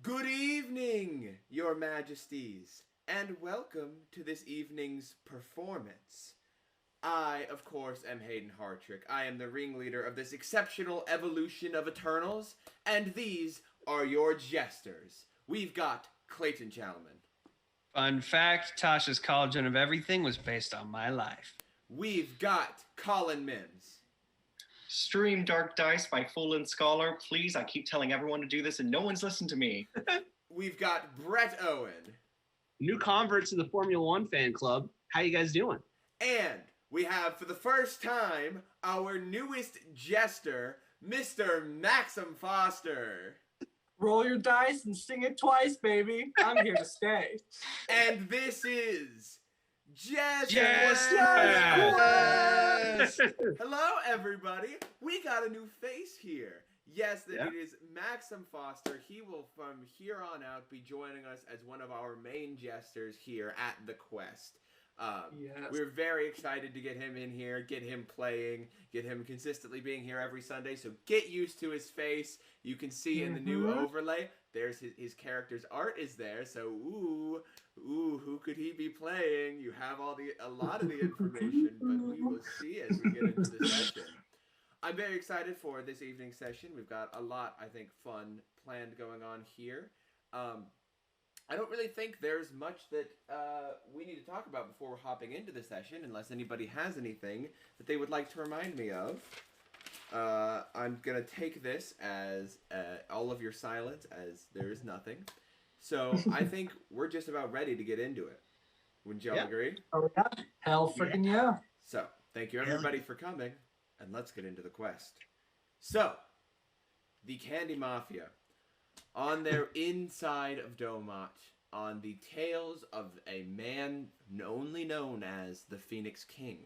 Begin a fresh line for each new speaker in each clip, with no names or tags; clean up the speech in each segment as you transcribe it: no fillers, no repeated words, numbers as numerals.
Good evening, your majesties, and welcome to this evening's performance. I, of course, am Hayden Hartrick. I am the ringleader of this exceptional evolution of Eternals, and these are your jesters. We've got Clayton Chalman.
Fun fact, Tasha's College of Everything was based on my life.
We've got Collin Mims.
Stream Dark Dice by Fool and Scholar. Please, I keep telling everyone to do this and no one's listened to me.
We've got Brett Owen.
New converts to the Formula One fan club. How you guys doing?
And we have, for the first time, our newest jester, Mr. Maxim Foster.
Roll your dice and sing it twice, baby. I'm here to stay.
And this is Jest. Hello, everybody. We got a new face here. Yes, it is Maxim Foster. He will, from here on out, be joining us as one of our main jesters here at the Quest. We're very excited to get him in here, get him playing, get him consistently being here every Sunday. So get used to his face. You can see in the new overlay, there's his character's art is there. So ooh, who could he be playing? You have a lot of the information, but we will see as we get into the session. I'm very excited for this evening's session. We've got a lot, I think, fun planned going on here. I don't really think there's much that we need to talk about before we're hopping into the session, unless anybody has anything that they would like to remind me of. I'm going to take this as all of your silence, as there is nothing. So I think we're just about ready to get into it. Wouldn't y'all agree?
Oh, yeah. Hell freaking yeah.
So, thank you everybody for coming, and let's get into the quest. So, the Candy Mafia. On their inside of Domat, on the tails of a man only known as the Phoenix King.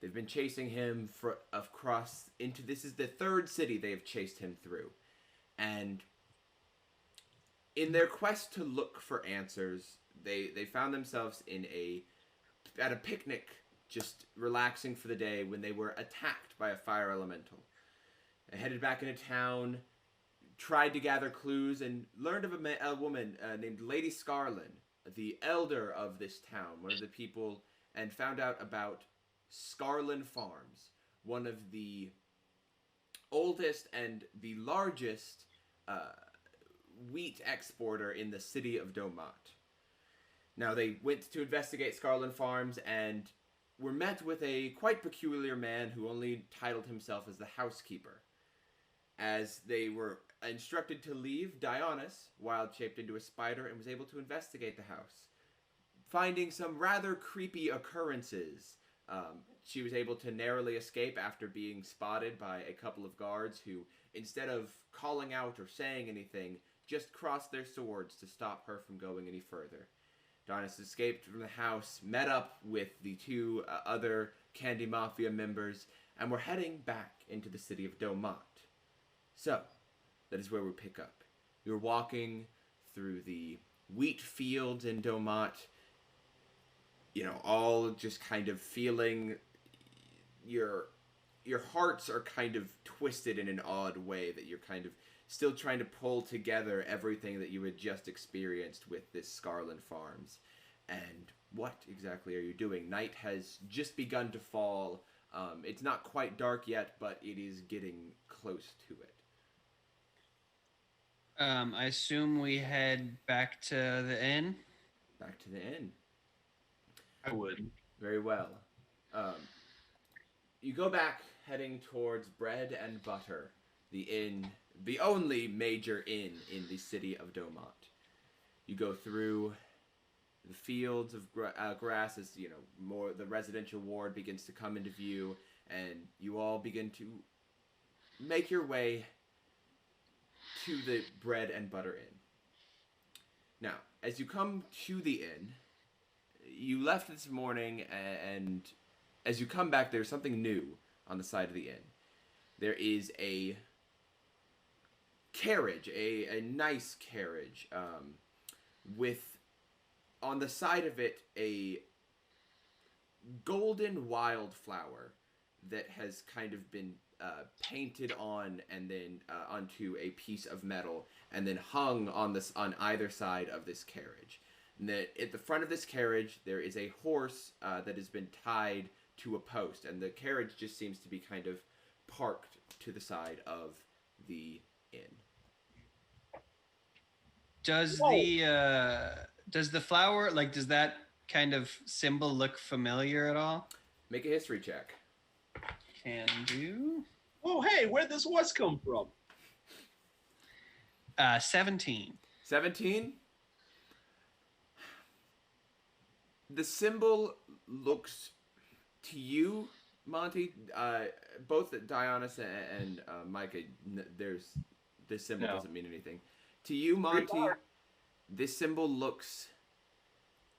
They've been chasing him across into, this is the third city they've chased him through. And in their quest to look for answers, they found themselves at a picnic, just relaxing for the day, when they were attacked by a fire elemental. They headed back into town, tried to gather clues, and learned of a woman named Lady Scarlin, the elder of this town, one of the people, and found out about Scarlin Farms, one of the oldest and the largest wheat exporter in the city of Domat. Now, they went to investigate Scarlin Farms and were met with a quite peculiar man who only titled himself as the housekeeper. As they were instructed to leave, Dionysus wild-shaped into a spider and was able to investigate the house, finding some rather creepy occurrences. She was able to narrowly escape after being spotted by a couple of guards who, instead of calling out or saying anything, just crossed their swords to stop her from going any further. Dionysus escaped from the house, met up with the two other Candy Mafia members, and were heading back into the city of Domat. So, that is where we pick up. You're walking through the wheat fields in Domat, all just kind of feeling your hearts are kind of twisted in an odd way, that you're kind of still trying to pull together everything that you had just experienced with this Scarlin Farms. And what exactly are you doing? Night has just begun to fall. It's not quite dark yet, but it is getting close to it.
I assume we head back to the inn?
Back to the inn.
I would.
Very well. You go back heading towards Bread and Butter, the inn, the only major inn in the city of Domat. You go through the fields of grass as, more the residential ward begins to come into view, and you all begin to make your way to the Bread and Butter Inn. Now, as you come to the inn, you left this morning, and as you come back, there's something new on the side of the inn. There is a carriage, a nice carriage, with, on the side of it, a golden wildflower that has kind of been painted on and then onto a piece of metal and then hung on either side of this carriage. And at the front of this carriage, there is a horse that has been tied to a post, and the carriage just seems to be kind of parked to the side of the inn.
Does the flower, like, does that kind of symbol look familiar at all?
Make a history check.
Can do.
Oh, hey, where'd this horse come from?
17.
17? The symbol looks to you, Monty, both Dionysus and Micah, this symbol doesn't mean anything. To you, Monty, this symbol looks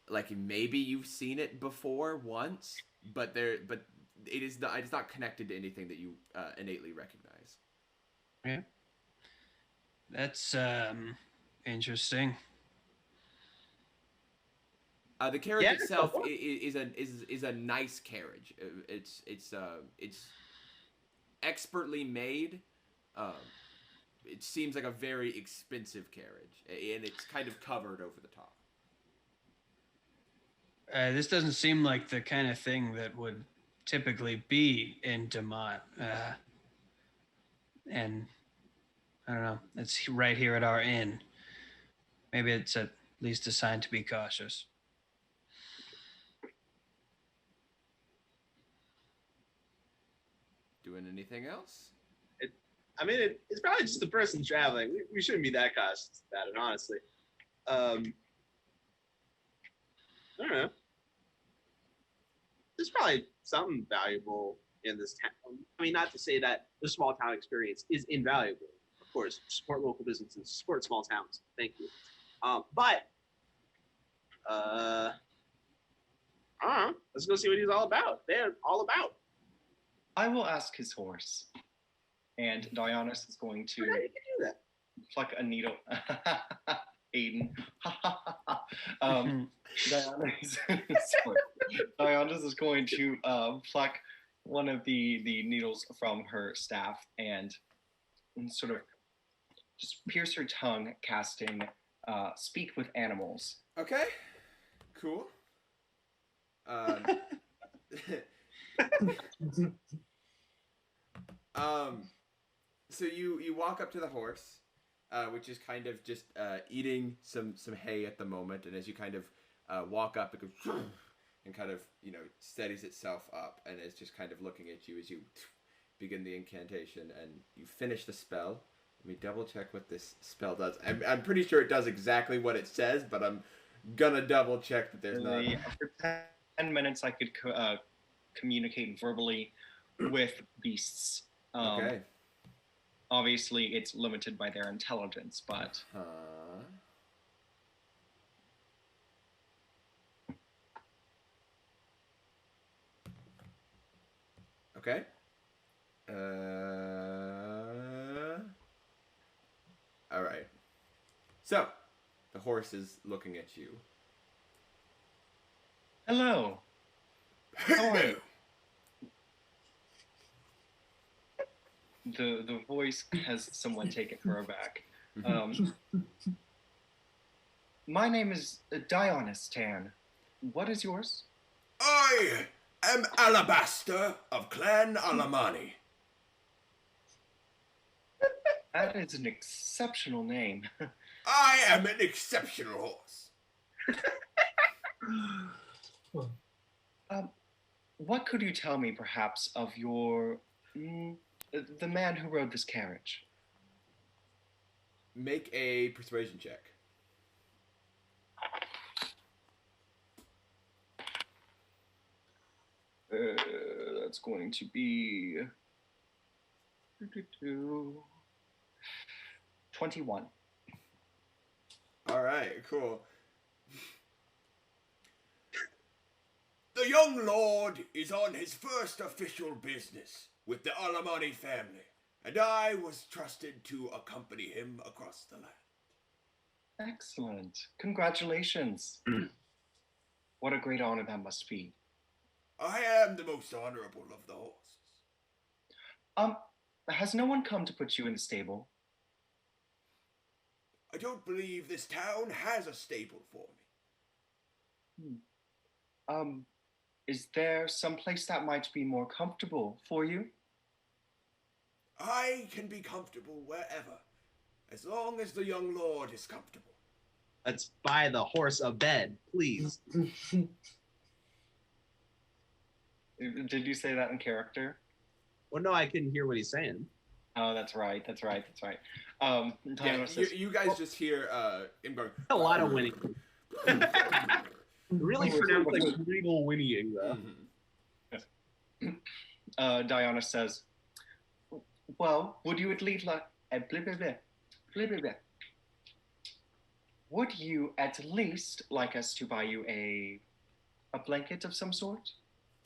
like maybe you've seen it before once, but it's not connected to anything that you innately recognize.
Yeah. That's interesting.
The carriage itself is a nice carriage. It's expertly made. It seems like a very expensive carriage, and it's kind of covered over the top.
This doesn't seem like the kind of thing that would typically be in Domat. And I don't know. It's right here at our inn. Maybe it's at least a sign to be cautious.
Doing anything else?
It's probably just the person traveling. We shouldn't be that cautious about it, honestly. I don't know. There's probably something valuable in this town. I mean, not to say that the small town experience is invaluable. Of course, support local businesses, support small towns. Thank you. But I don't know. Let's go see what he's all about. They're all about.
I will ask his horse. And Dionysus is going to
You can do that.
pluck a needle. Hayden. Dionysus is going to pluck one of the needles from her staff and sort of just pierce her tongue, casting speak with animals.
Okay. Cool. So you walk up to the horse, which is kind of just eating some hay at the moment, and as you kind of walk up, it goes and kind of steadies itself up, and it's just kind of looking at you as you begin the incantation, and you finish the spell. Let me double check what this spell does. I'm pretty sure it does exactly what it says, but I'm gonna double check that there's not.
For 10 minutes, I could communicate verbally with beasts.
Okay.
Obviously, it's limited by their intelligence, but...
Okay. All right. So, the horse is looking at you.
Hello. How are you? The voice has someone take it for a back. My name is Dionysus Tan. What is yours?
I am Alabaster of Clan Alimani.
That is an exceptional name.
I am an exceptional horse.
What could you tell me, perhaps, of your... the man who rode this carriage?
Make a persuasion check.
That's going to be 21.
All right, cool. The young lord is on his first official business with the Alimani family, and I was trusted to accompany him across the land.
Excellent. Congratulations. What a great honor that must be.
I am the most honorable of the horses.
Has no one come to put you in the stable?
I don't believe this town has a stable for me.
Is there some place that might be more comfortable for you?
I can be comfortable wherever, as long as the young lord is comfortable.
Let's buy the horse a bed, please.
Did you say that in character?
Well, no, I couldn't hear what he's saying.
Oh, that's right.
Yeah,
Diana says,
you guys just hear him going.
A lot of whinnying. Really pronounced like legal whinnying, though.
Diana says, well, would you at least like blah, blah, blah, blah, blah, blah. Would you at least like us to buy you a blanket of some sort?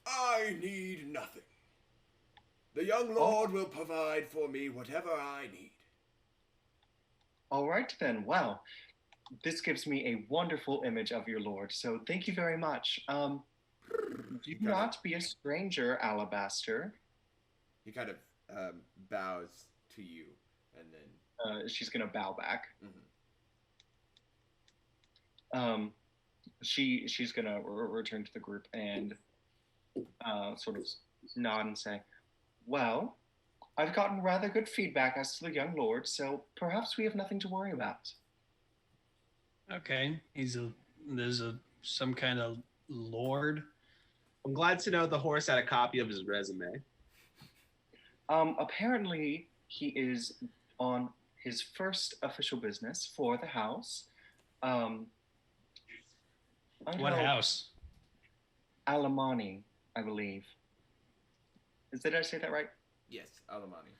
I need nothing. The young lord will provide for me whatever I need.
All right then. Well, this gives me a wonderful image of your lord. So thank you very much. Do not be a stranger, Alabaster.
He kind of bows to you, and then
She's gonna bow back.
Mhm.
She's gonna return to the group and sort of nod and say, well, I've gotten rather good feedback as to the young lord, so perhaps we have nothing to worry about.
Okay, there's some kind of lord.
I'm glad to know the horse had a copy of his resume.
Apparently he is on his first official business for the house.
What house?
Alimani, I believe. Did I say that right?
Yes, Alimani.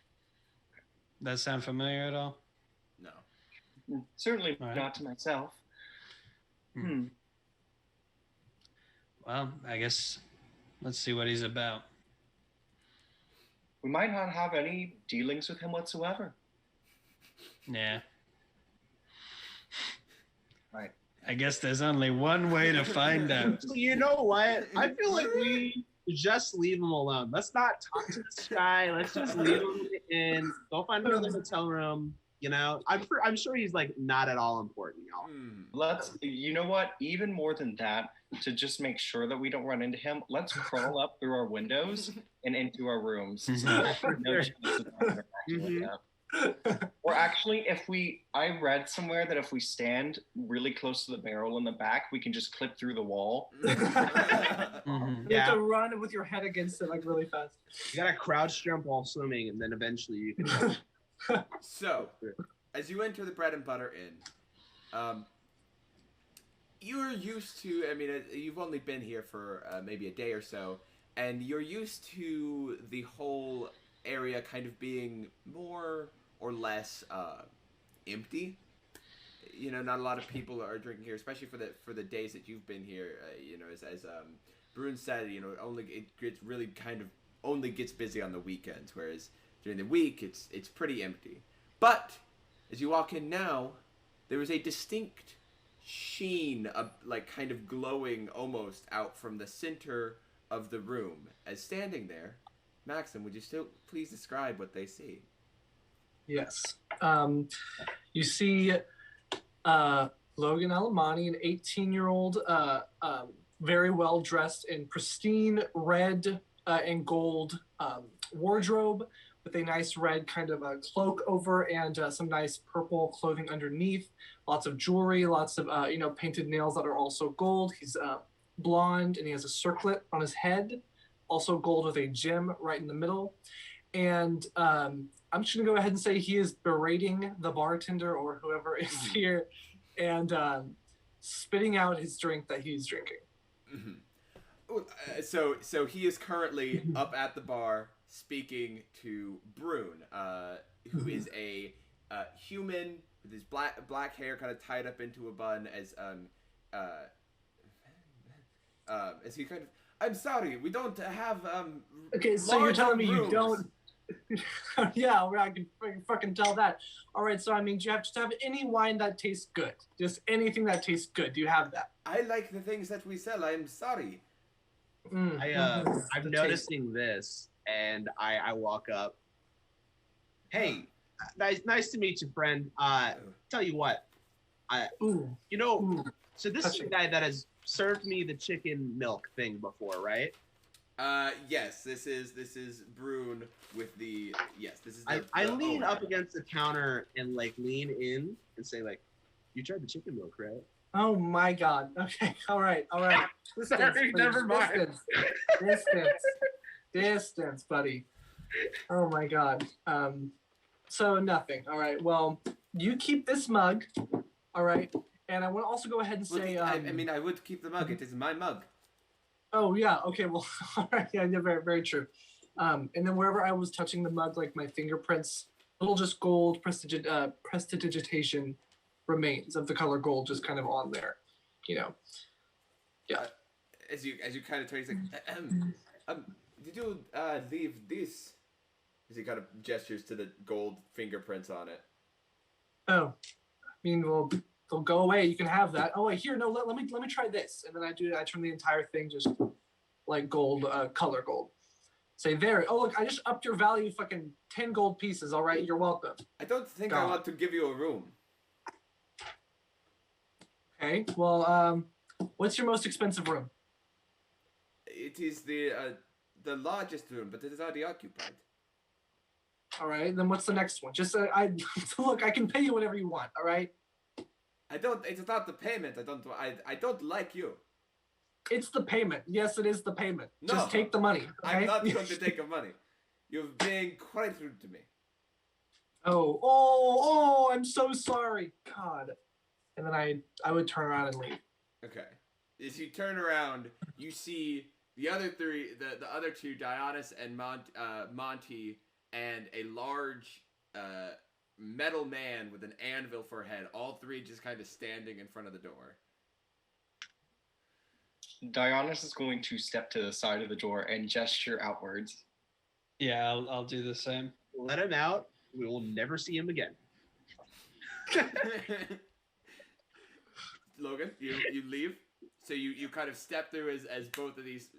That sound familiar at all?
No.
Certainly
All right.
not to myself.
Well, I guess let's see what he's about.
We might not have any dealings with him whatsoever.
Yeah.
Right.
I guess there's only one way to find out.
You know what? I feel like we just leave him alone. Let's not talk to this guy. Let's just leave him in. Go find another hotel room. You know, I'm sure he's like not at all important, y'all.
You know what? Even more than that, to just make sure that we don't run into him, let's crawl up through our windows and into our rooms. So no chance of interacting with them. Or actually, I read somewhere that if we stand really close to the barrel in the back, we can just clip through the wall.
You have to run with your head against it like really fast.
You gotta crouch jump while swimming, and then eventually you can.
So, as you enter the Bread and Butter Inn, you're used to, I mean, you've only been here for maybe a day or so, and you're used to the whole area kind of being more or less empty. You know, not a lot of people are drinking here, especially for the days that you've been here. You know, as Bruin said, you know, it gets really kind of only gets busy on the weekends, whereas during the week it's pretty empty. But as you walk in now, there is a distinct sheen of like kind of glowing almost out from the center of the room. As standing there, Maxim, would you still please describe what they see?
Yes. You see Logan Alimani, an 18-year-old, very well dressed in pristine red and gold wardrobe with a nice red kind of a cloak over and some nice purple clothing underneath. Lots of jewelry, lots of painted nails that are also gold. He's blonde and he has a circlet on his head, also gold with a gem right in the middle. And I'm just gonna go ahead and say he is berating the bartender or whoever is here and spitting out his drink that he's drinking.
So he is currently up at the bar speaking to Brune, who is a human with his black hair kind of tied up into a bun as he kind of. I'm sorry, we don't have
Okay, so you're telling me
rooms.
you don't. Yeah, I can fucking tell that. All right, so I mean, do you have any wine that tastes good? Just anything that tastes good. Do you have that?
I like the things that we sell. I'm sorry.
I'm noticing this, and I walk up. Hey, nice to meet you, friend. Tell you what,
Ooh.
so this is the guy that has served me the chicken milk thing before, right?
Yes, this is Brune with the this is.
I lean up against the counter and like lean in and say like, "You tried the chicken milk, right?"
Oh my God. Okay. All right. Distance,
Sorry, never mind.
Distance, buddy. Oh my God. So nothing. All right. Well, you keep this mug. All right. And I want to also go ahead and say.
I mean, I would keep the mug. It is my mug.
Oh yeah. Okay. Well. All right. Yeah. Very, very true. And then wherever I was touching the mug, like my fingerprints, little just gold prestidigitation remains of the color gold, just kind of on there. Yeah.
As you kind of turn, he's like, did you leave this? As he kind of gestures to the gold fingerprints on it.
Oh, I mean, well, they'll go away. You can have that. Oh wait, here, no, let me try this, and then I turn the entire thing just like gold, color gold. Say there. Oh look, I just upped your value, fucking 10 gold pieces. All right, you're welcome.
I don't think I want to give you a room.
Okay. Well, what's your most expensive room?
It is the largest room, but it is already occupied.
All right. Then what's the next one? Just look. I can pay you whatever you want. All right.
It's not the payment. I don't like you.
It's the payment. Yes, it is the payment.
No,
just take the money. Okay?
I'm not going to take the money. You're being quite rude to me.
Oh! I'm so sorry. God. And then I would turn around and leave.
Okay. As you turn around, you see the other three, the other two, Dionys and Monty, and a large metal man with an anvil for a head. All three just kind of standing in front of the door.
Dionys is going to step to the side of the door and gesture outwards.
Yeah, I'll do the same.
Let him out. We will never see him again.
Logan, you leave. So you kind of step through as both of these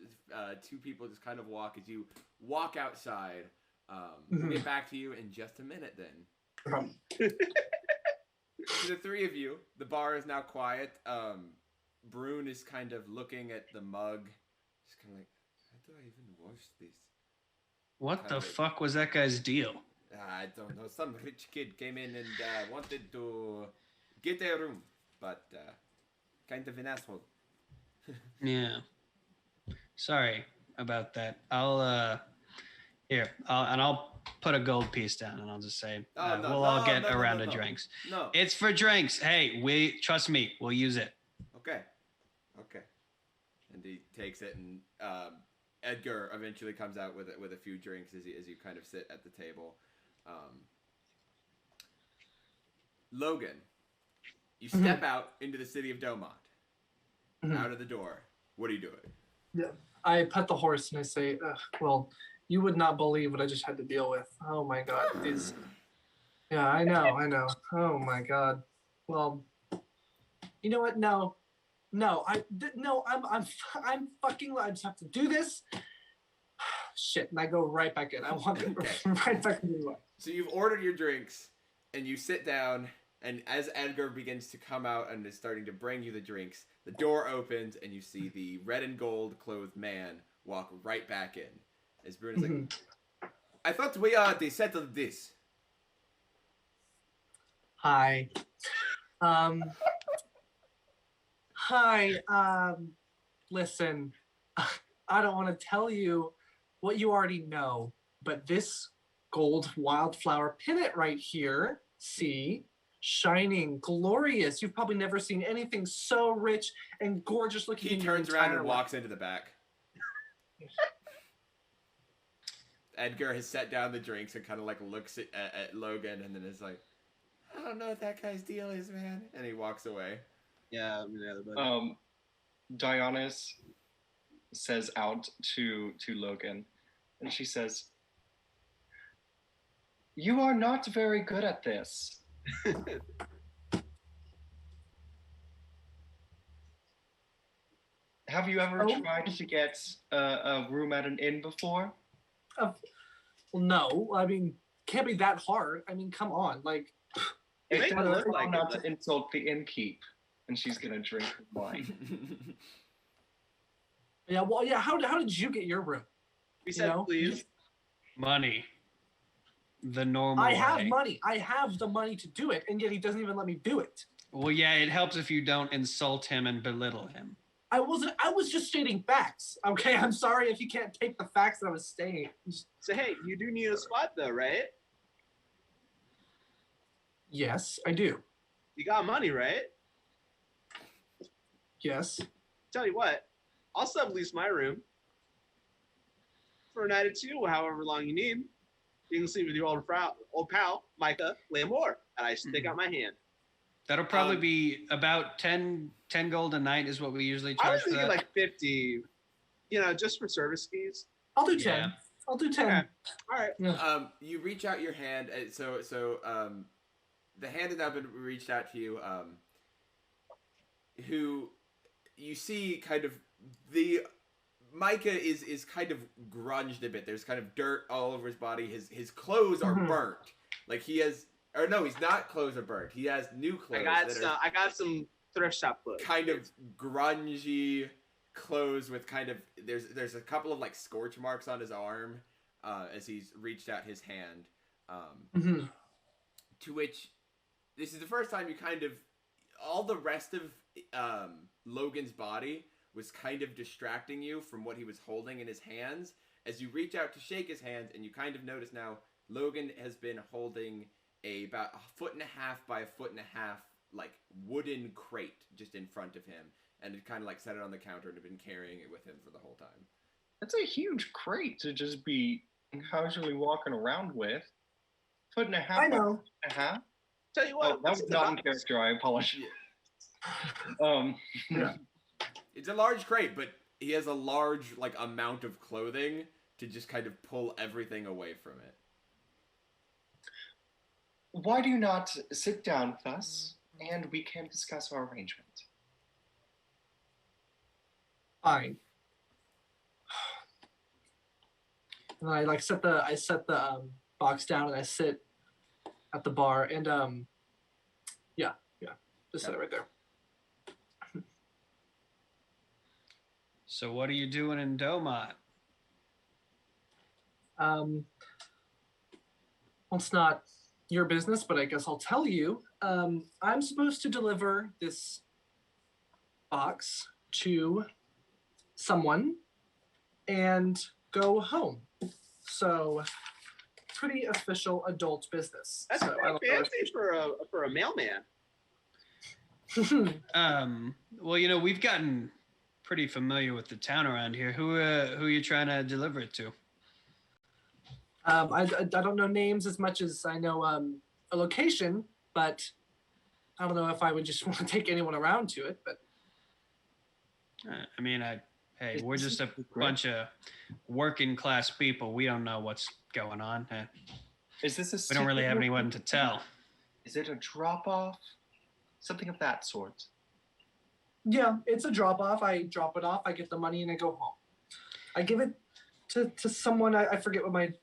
two people just kind of walk. As you walk outside, we'll get back to you in just a minute then. To the three of you, the bar is now quiet. Brune is kind of looking at the mug. Just kind of like, how do I even wash this?
What the fuck was that guy's deal?
I don't know. Some rich kid came in and wanted to get a room, but kind of an asshole.
Yeah. Sorry about that. I'll put a gold piece down and I'll just say we'll all get a round of drinks.
No.
It's for drinks. Hey, trust me, we'll use it.
Okay. And he takes it, and Edgar eventually comes out with a few drinks as you kind of sit at the table. Logan, you step out into the city of Domat. Out of the door. What are you doing?
Yeah. I pet the horse and I say, well, you would not believe what I just had to deal with. Oh my God. Yeah, I know. Oh my God. Well, you know what? No, I'm fucking, I just have to do this. Shit. And I go right back in. I want to right back in the way.
So you've ordered your drinks and you sit down, and as Edgar begins to come out and is starting to bring you the drinks, the door opens and you see the red and gold clothed man walk right back in. As Bruno's like, I thought we already settled this.
Hi. Listen, I don't want to tell you what you already know, but this gold wildflower pennant right here, see? Shining, glorious. You've probably never seen anything so rich and gorgeous looking.
He turns around and walks into the back. Edgar has set down the drinks and kind of like looks at Logan and then is like, I don't know what that guy's deal is, man. And he walks away.
Yeah, I mean,
Dionys says out to Logan, and she says, "You are not very good at this." Have you ever tried to get a room at an inn before?
Well, no. I mean, can't be that hard. I mean, come on, like.
It
It
makes
does
it look like
not
it.
to insult the innkeep, and she's gonna drink her wine.
Yeah, well, yeah. How did you get your room?
We said,
know?
please.
Money. The normal
I have
way.
money. I have the money to do it, and yet he doesn't even let me do it.
Well, yeah, it helps if you don't insult him and belittle him.
I was just stating facts. Okay, I'm sorry if you can't take the facts that I was stating.
So, hey, you do need a spot, though, right?
Yes, I do.
You got money, right?
Yes.
Tell you what, I'll sublease my room for a night or two, however long you need. You can sleep with your old pal, Micah, Lamore, and I stick out my hand.
That'll probably be about 10 gold a night is what we usually
I
charge
was
for
thinking
that.
like 50, just for service fees.
I'll do 10.
Yeah.
I'll do 10.
Okay. All right.
Yeah.
You reach out your hand. So the hand has now been reached out to you. Who you see kind of Micah is kind of grunged a bit. There's kind of dirt all over his body. His clothes are burnt. Like he has, or no, he's not. Clothes are burnt. He has new clothes.
I got some thrift shop clothes.
Kind of grungy clothes with kind of there's a couple of like scorch marks on his arm as he's reached out his hand. To which this is the first time you kind of all the rest of Logan's body was kind of distracting you from what he was holding in his hands. As you reach out to shake his hand, and you kind of notice now Logan has been holding about 1.5 feet by 1.5 feet like wooden crate just in front of him, and it kind of like set it on the counter and had been carrying it with him for the whole time.
That's a huge crate to just be casually walking around with. 1.5 feet.
I know.
by 1.5 feet.
Tell you what,
That was not in character. I apologize.
Yeah.
It's a large crate, but he has a large like amount of clothing to just kind of pull everything away from it.
Why do you not sit down with us and we can discuss our arrangement?
Fine. And I like set the box down and I sit at the bar and just set it right there.
So what are you doing in Domat?
Well, it's not your business, but I guess I'll tell you. I'm supposed to deliver this box to someone and go home. So, pretty official adult business.
That's
so
pretty fancy for a mailman.
Well, we've gotten pretty familiar with the town around here. Who are you trying to deliver it to?
I don't know names as much as I know a location, but I don't know if I would just want to take anyone around to it. But
Hey, we're just a bunch of working class people. We don't know what's going on.
Is this a
We don't really have anyone to tell.
Is it a drop off? Something of that sort.
yeah, it's a drop off. I drop it off. I get the money and I go home. I give it to someone. I forget what my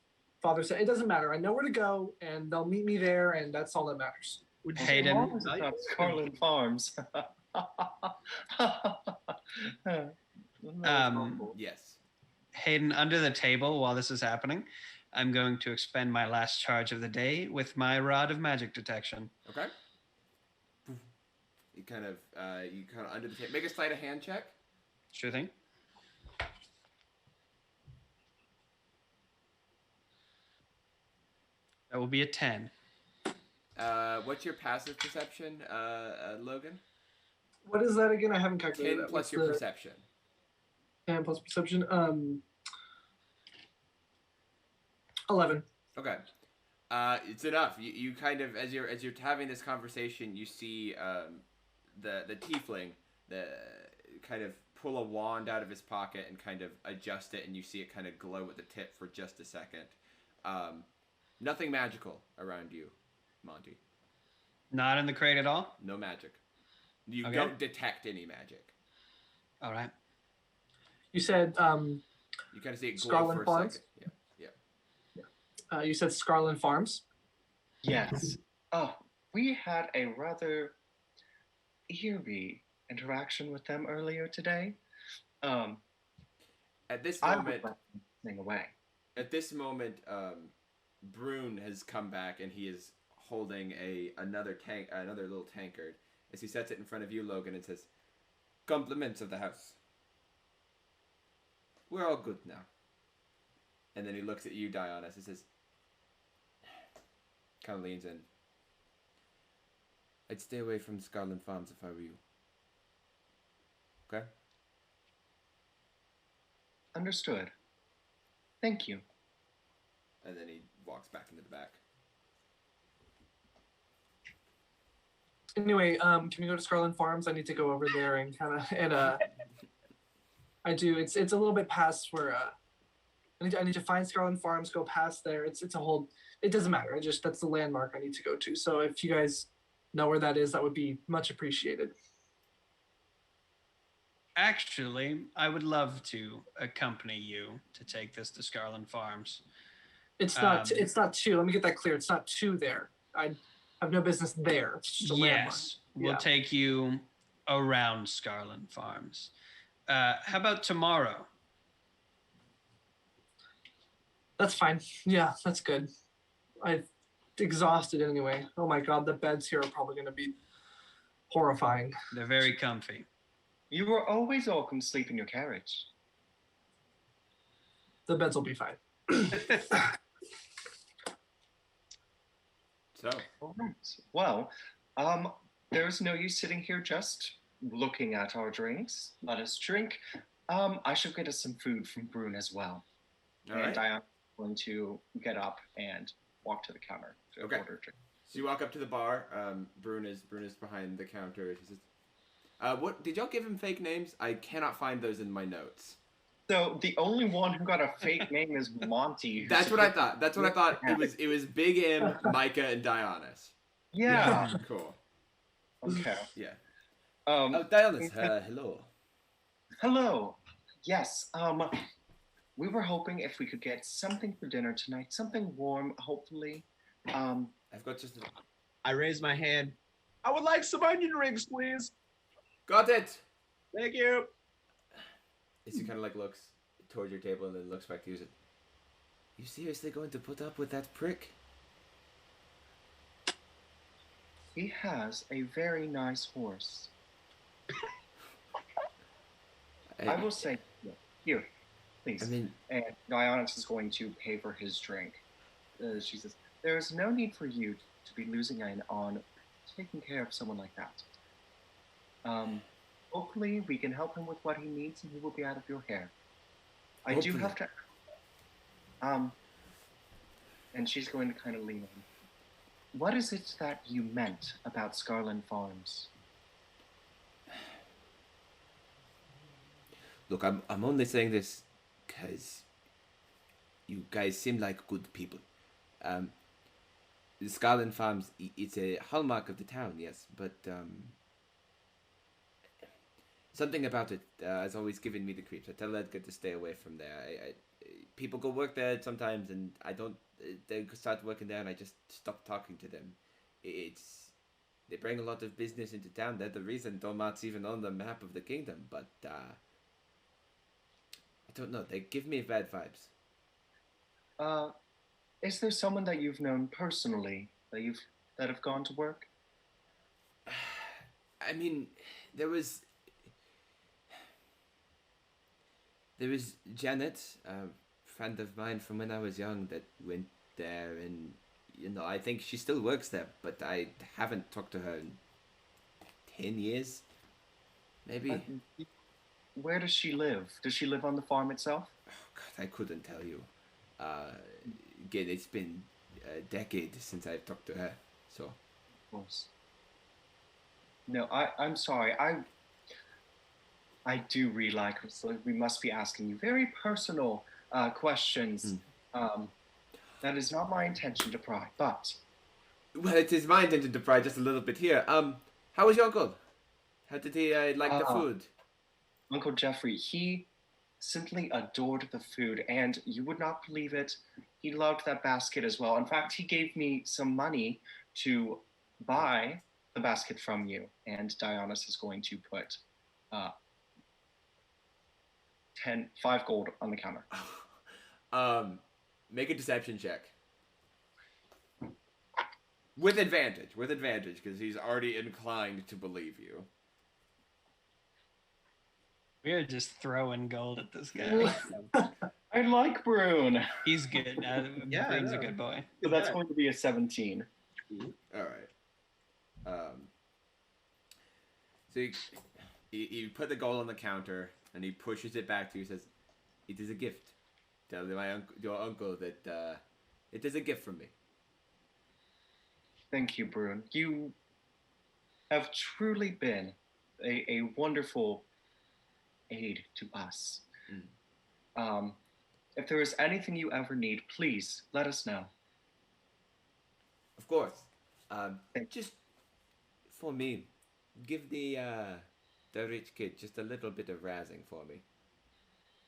father said. It doesn't matter. I know where to go, and they'll meet me there, and that's all that matters.
Would you
Hayden.
It's not Scarlet Farms.
Yes.
Hayden, under the table while this is happening, I'm going to expend my last charge of the day with my rod of magic detection.
Okay. You kind of under the table. Make a sleight of hand check.
Sure thing. That will be a 10.
What's your passive perception, Logan?
What is that again? I haven't calculated
10
that.
plus
What's
your
the
perception.
10 plus perception. 11.
Okay. It's enough. You kind of as you're having this conversation, you see the tiefling kind of pull a wand out of his pocket and kind of adjust it, and you see it kind of glow at the tip for just a second. Nothing magical around you, Monty.
Not in the crate at all?
No magic. You
Okay.
don't detect any magic.
All right.
You said
You kind of see it glow
Scarlet
for a
Farms?
second. Yeah.
You said Scarlin Farms.
Yes. Oh, we had a rather eerie interaction with them earlier today.
At this
I
moment,
would like to sing away.
At this moment, Brune has come back and he is holding another little tankard as he sets it in front of you, Logan, and says, "Compliments of the house. We're all good now." And then he looks at you, Dionysus, and says, kind of leans in. "I'd stay away from Scarlin Farms if I were you. Okay?"
Understood. Thank you.
And then he walks back into the back.
Anyway, can we go to Scarlin Farms? I need to go over there and I do. It's a little bit past where I need to find Scarlin Farms, go past there. It's a whole. It doesn't matter. That's the landmark I need to go to. So if you guys know where that is, that would be much appreciated.
Actually, I would love to accompany you to take this to Scarlin Farms.
It's not. It's not two. Let me get that clear. It's not two there. I have no business there. It's just a landmark.
Yes, we'll take you around Scarlin Farms. How about tomorrow?
That's fine. Yeah, that's good. I'm exhausted anyway. Oh my god, the beds here are probably going to be horrifying.
They're very comfy.
You were always welcome to sleep in your carriage.
The beds will be fine.
So,
All right. Well, there's no use sitting here just looking at our drinks. Let us drink. I should get us some food from Brune as well.
all
and
right.
I'm going to get up and walk to the counter to
Okay.
order a drink.
So you walk up to the bar. Brune is behind the counter. He says, "What did y'all give him fake names? I cannot find those in my notes."
So the only one who got a fake name is Monty.
That's what I thought. That's what I thought. It was Big M, Micah, and Dionysus.
Yeah.
Cool.
Okay.
Yeah.
Um.
Dionysus, hello.
Hello. Yes. We were hoping if we could get something for dinner tonight, something warm, hopefully.
I've got just.
I raise my hand. I would like some onion rings, please.
Got it.
Thank you.
As he kind of like looks towards your table and then looks back to you and says, "You seriously going to put up with that prick?"
He has a very nice horse. I will say, here, please.
I mean,
And Dionysus is going to pay for his drink. She says, "There is no need for you to be losing in on taking care of someone like that. Hopefully we can help him with what he needs and he will be out of your hair. I do have to, and she's going to kind of lean in. What is it that you meant about Scarlin Farms?"
Look, I'm only saying this because you guys seem like good people. The Scarlin Farms, it's a hallmark of the town, yes, but something about it has always given me the creeps. I tell Edgar to stay away from there. People go work there sometimes, and I don't. They start working there, and I just stop talking to them. They bring a lot of business into town. They're the reason Domat's even on the map of the kingdom. But I don't know. They give me bad vibes.
Is there someone that you've known personally that have gone to work?
I mean, there was Janet, a friend of mine from when I was young that went there, and I think she still works there, but I haven't talked to her in 10 years, maybe.
Where does she live? Does she live on the farm itself?
Oh God, I couldn't tell you. Again, it's been a decade since I've talked to her, so.
Of course. No, I'm sorry. I do realize we must be asking you very personal questions. That is not my intention to pry, but...
Well, it is my intention to pry just a little bit here. How was your uncle? How did he like the food?
Uncle Jeffrey, he simply adored the food, and you would not believe it, he loved that basket as well. In fact, he gave me some money to buy the basket from you, and Dionys is going to put 5 gold on the counter.
Make a deception check. With advantage, because he's already inclined to believe you.
We're just throwing gold at this guy.
I like Brune.
He's good.
Yeah,
Brune's a good boy.
So that's going to be a 17.
All right. So you put the gold on the counter, and he pushes it back to you. Says, "It is a gift. Tell your uncle that it is a gift from me."
Thank you, Brune. You have truly been a wonderful aid to us. If there is anything you ever need, please let us know.
Of course. Just for me, give the rich kid just a little bit of razzing for me.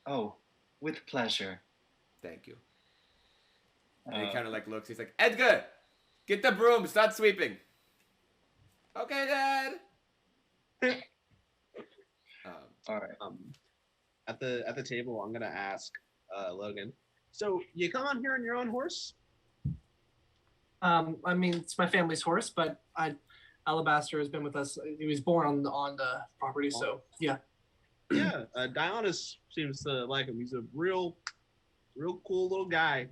Oh, with pleasure.
Thank you. And he kind of like looks. He's like, Edgar, get the broom. Start sweeping. Okay, Dad.
All right.
At the table, I'm gonna ask Logan. So you come on here on your own horse?
I mean, it's my family's horse, but Alabaster has been with us. He was born on the property, so yeah.
Yeah, Dionys seems to like him. He's a real cool little guy.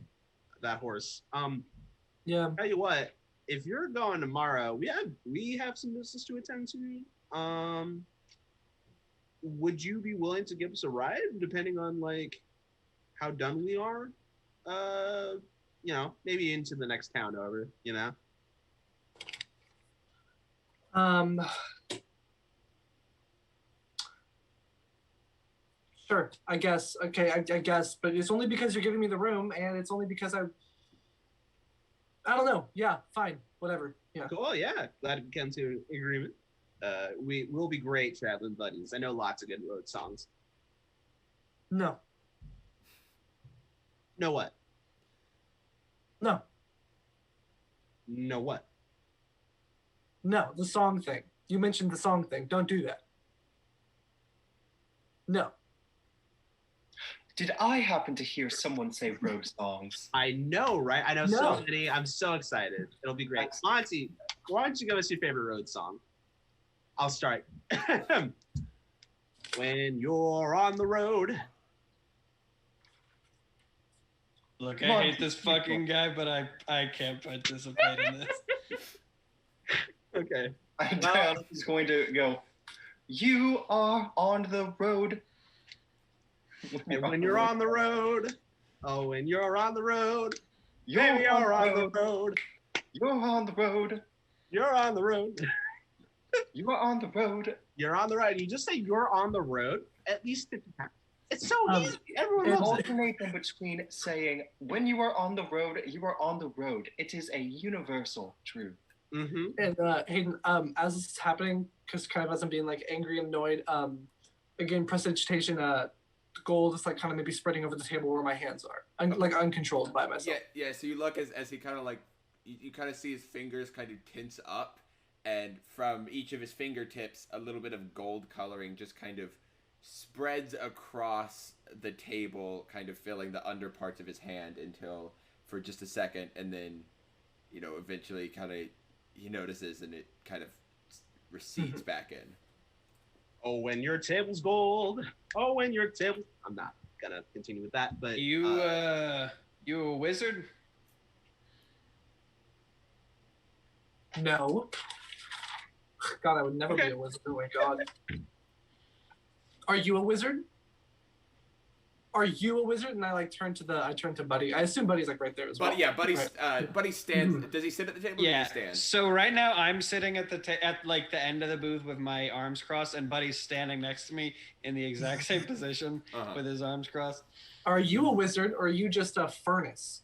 That horse.
Yeah.
Tell you what, if you're going tomorrow, we have some business to attend to. Would you be willing to give us a ride, depending on like how done we are? Maybe into the next town over.
Sure, I guess. Okay, I guess, but it's only because you're giving me the room, and it's only because I don't know. Yeah, fine, whatever. Yeah.
Cool. Yeah, glad we came to an agreement. We will be great traveling buddies. I know lots of good road songs.
No.
Know what?
No.
Know what?
No, the song thing. You mentioned the song thing. Don't do that. No.
Did I happen to hear someone say road songs?
I know, right? I know
No.
so many. I'm so excited. It'll be great. Monty, why don't you give us your favorite road song? I'll start. When you're on the road.
Look, I hate this fucking guy, but I can't participate in this.
Okay.
Dionys is going to go, you are on the road.
And when you're on the road. Oh, when you're on the road.
You're
Baby,
on
you're
the
on the
road.
road.
You're on the road.
You're on the road.
You are on the road.
You're on the road. You just say you're on the road at least 50 times. It's so easy. Everyone
and
loves it.
Alternate in between saying, when you are on the road, you are on the road. It is a universal truth.
Mm-hmm.
And Hayden, as this is happening, because kind of as I'm being like angry and annoyed, again, prestidigitation, gold is like kind of maybe spreading over the table where my hands are, like uncontrolled by myself.
Yeah. So you look as he kind of like you kind of see his fingers kind of tense up, and from each of his fingertips, a little bit of gold coloring just kind of spreads across the table, kind of filling the under parts of his hand until for just a second, and then eventually kind of he notices and it kind of recedes back in.
Oh, when your table's gold. Oh, when your table. I'm not gonna continue with that, but
You a wizard?
No. God, I would never
Okay.
be a wizard. Oh my God. Are you a wizard? Are you a wizard? And I turn to Buddy. I assume Buddy's like right there as well.
But yeah, Buddy,
Right.
Buddy stands. Does he sit at the table? Or
Yeah.
does he stand?
So right now I'm sitting at at like the end of the booth with my arms crossed, and Buddy's standing next to me in the exact same position with his arms crossed.
Are you a wizard or are you just a furnace?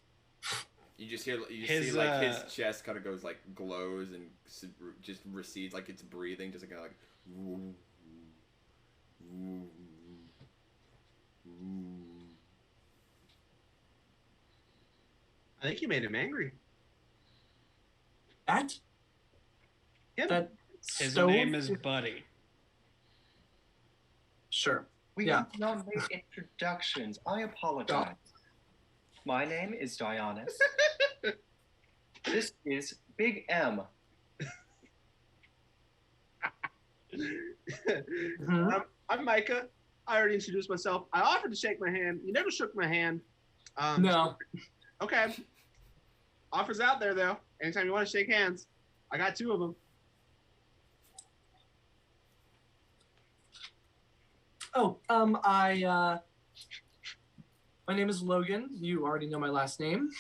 You just hear
His,
see like his chest kind of goes like glows and just recedes like it's breathing, just kind of like.
I think you made him angry.
That?
Yep.
That
His
stove?
name is Buddy.
Sure.
We
Yeah.
have not made introductions. I apologize. My name is Dionysus. This is Big M.
Mhm.
I'm Micah. I already introduced myself. I offered to shake my hand. You never shook my hand.
No.
Okay. Offers out there, though. Anytime you want to shake hands. I got 2 of them.
Oh, my name is Logan. You already know my last name.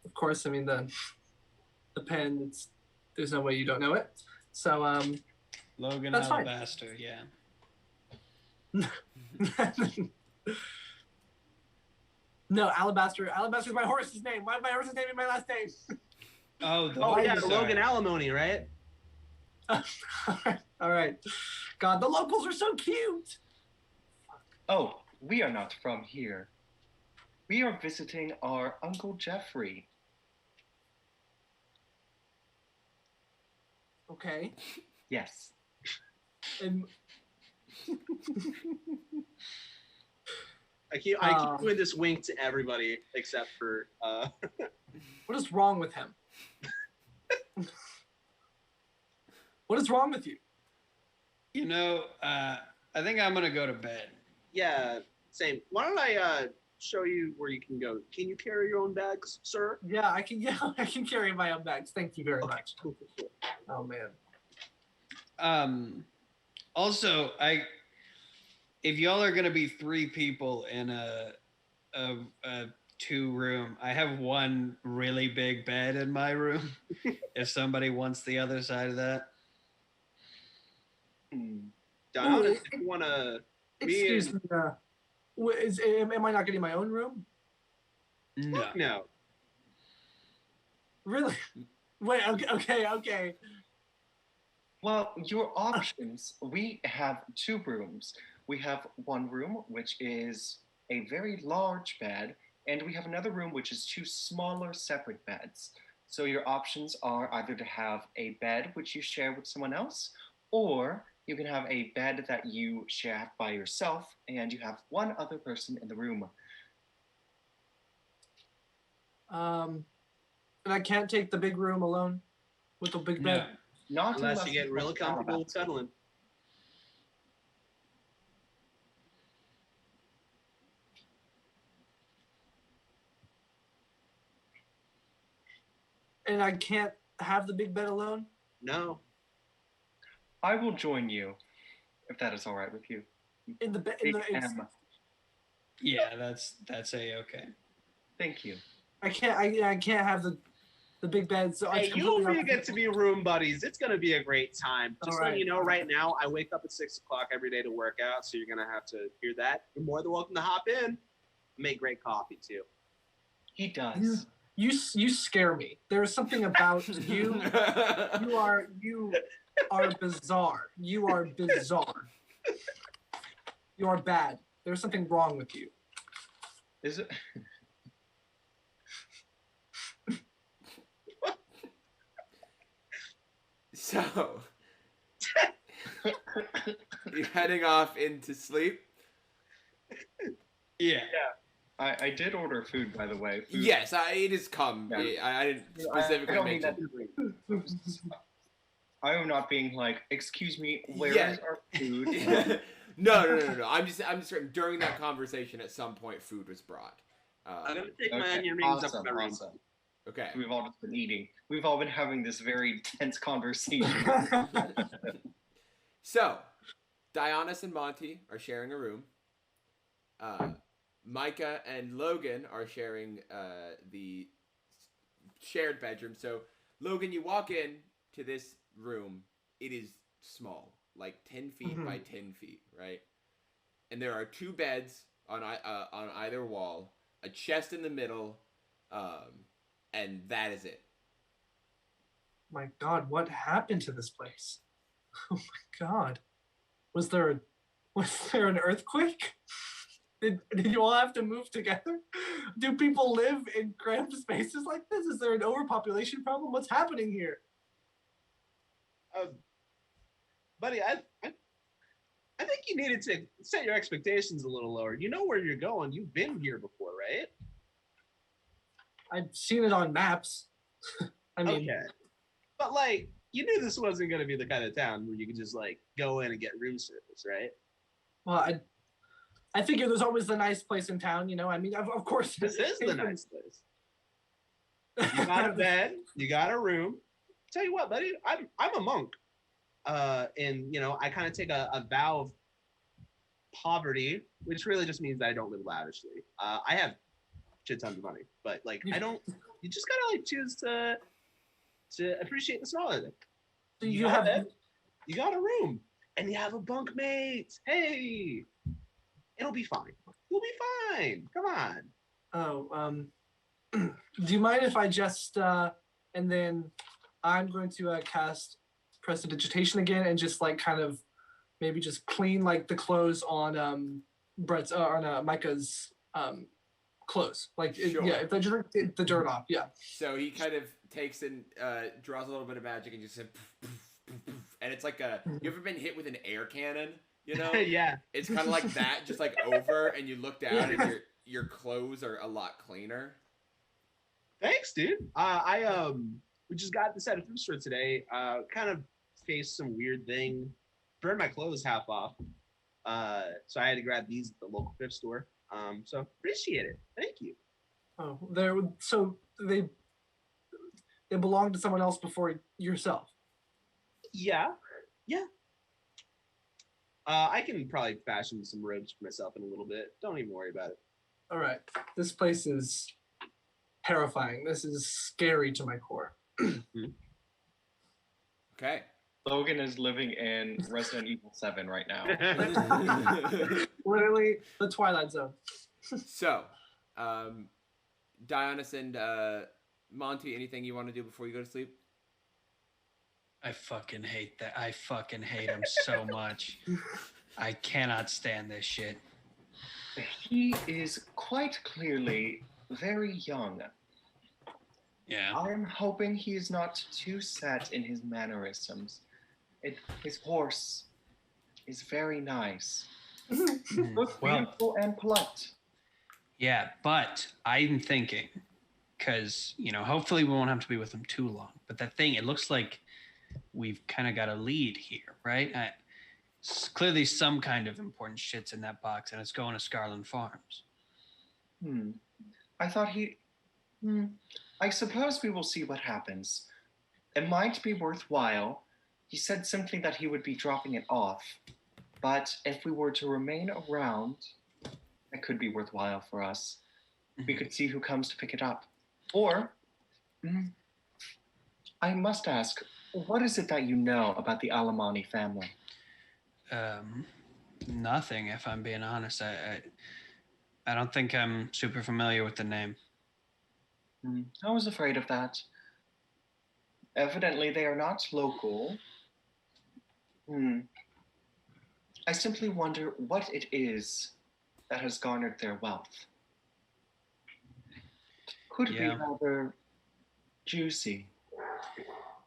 Of course, I mean the pen, there's no way you don't know it. So,
Logan
That's fine.
Alabaster, yeah.
No, Alabaster. Alabaster's my horse's name. Why is my horse's name in my last name?
Oh, the
Oh, yeah,
sorry.
Logan Alimani, right?
All right. God, the locals are so cute.
Oh, we are not from here. We are visiting our Uncle Jeffrey.
Okay.
Yes.
And
I keep doing this wink to everybody except for
what is wrong with him? What is wrong with you?
You know, I think I'm gonna go to bed.
yeah, same. Why don't I show you where you can go? Can you carry your own bags, sir?
Yeah, I can. Yeah, I can carry my own bags. Thank you very much.
Cool.
Oh man.
Also, if y'all are gonna be 3 people in a 2-room, I have one really big bed in my room. If somebody wants the other side of that.
Don, if you want to...
Excuse me. Am I not getting my own room?
No.
No.
Really? Wait. Okay.
Well, your options. We have 2 rooms. We have one room, which is a very large bed, and we have another room, which is 2 smaller separate beds. So your options are either to have a bed, which you share with someone else, or you can have a bed that you share by yourself, and you have one other person in the room.
And I can't take the big room alone with the big bed.
Not
Unless you get real comfortable with settling.
And I can't have the big bed alone?
No.
I will join you, if that is all right with you.
In the bed.
Big M.
Yeah, that's okay.
Thank you.
I can't have the big bed. So
Hey,
it's
you
completely
will get to be room buddies. It's going to be a great time. Just
All
letting
right.
you know, right now, I wake up at 6 o'clock every day to work out, so you're going to have to hear that. You're more than welcome to hop in. I make great coffee, too.
He does.
You scare me. There is something about you. You are bizarre. You are bizarre. You are bad. There's something wrong with you.
Is it?
So, you're heading off into sleep?
Yeah.
I did order food, by the way. Food.
Yes, it has come.
Yeah.
I didn't specifically
I don't mean
mention.
that. I am not being like, excuse me, where
Yeah.
is our food?
No. I'm just certain during that conversation at some point food was brought.
I'm going to take my
Okay,
onion rings
awesome,
up my room.
awesome.
Okay.
We've all just been eating. We've all been having this very tense conversation.
So, Dionysus and Monty are sharing a room. Micah and Logan are sharing the shared bedroom. So, Logan, you walk in to this room. It is small, like 10 feet by 10 feet, right? And there are 2 beds on either wall, a chest in the middle, and that is it.
My God, what happened to this place? Oh my God. Was there an earthquake? Did you all have to move together? Do people live in cramped spaces like this? Is there an overpopulation problem? What's happening here?
Buddy, I think you needed to set your expectations a little lower. You know where you're going. You've been here before, right?
I've seen it on maps. I mean,
okay. But like, you knew this wasn't going to be the kind of town where you could just like go in and get room service, right?
Well, I figure there's always the nice place in town, you know. I mean, of course,
this is the nice place. You got a bed, you got a room. Tell you what, buddy, I'm a monk, and you know I kind of take a vow of poverty, which really just means that I don't live lavishly. I have shit tons of money, but like I don't. You just gotta like choose to appreciate the smaller thing.
So you got
a room and you have a bunk mate. Hey, it'll be fine. You'll be fine. Come on.
Oh, do you mind if I just and then I'm going to cast Prestidigitation again and just like kind of maybe just clean like the clothes on Brett's on Micah's clothes, like
sure.
Yeah, if the dirt off, yeah.
So he kind of takes and draws a little bit of magic and just said, poof, poof, poof, and it's like you ever been hit with an air cannon? You know?
Yeah.
It's kind of like that, just like over, and you look down and your clothes are a lot cleaner.
Thanks, dude. We just got this at a thrift store today. Kind of faced some weird thing. Burned my clothes half off. So I had to grab these at the local thrift store. So appreciate it. Thank you.
Oh, they belong to someone else before yourself.
Yeah. I can probably fashion some robes for myself in a little bit. Don't even worry about it.
All right. This place is terrifying. This is scary to my core.
Okay.
Logan is living in Resident Evil 7 right now.
Literally the Twilight Zone.
So, Dionys and Monty, anything you want to do before you go to sleep?
I fucking hate that. I fucking hate him so much. I cannot stand this shit.
He is quite clearly very young.
Yeah.
I'm hoping he is not too set in his mannerisms. His horse is very nice. Looks beautiful and polite.
Yeah, but I'm thinking, because, you know, hopefully we won't have to be with him too long. But that thing, it looks like we've kind of got a lead here, right? Clearly some kind of important shit's in that box, and it's going to Scarland Farms.
I thought I suppose we will see what happens. It might be worthwhile. He said simply that he would be dropping it off. But if we were to remain around, it could be worthwhile for us. We could see who comes to pick it up. Or, I must ask, what is it that you know about the Alimani family?
Nothing, if I'm being honest. I don't think I'm super familiar with the name.
I was afraid of that. Evidently, they are not local. I simply wonder what it is that has garnered their wealth. Could be rather juicy.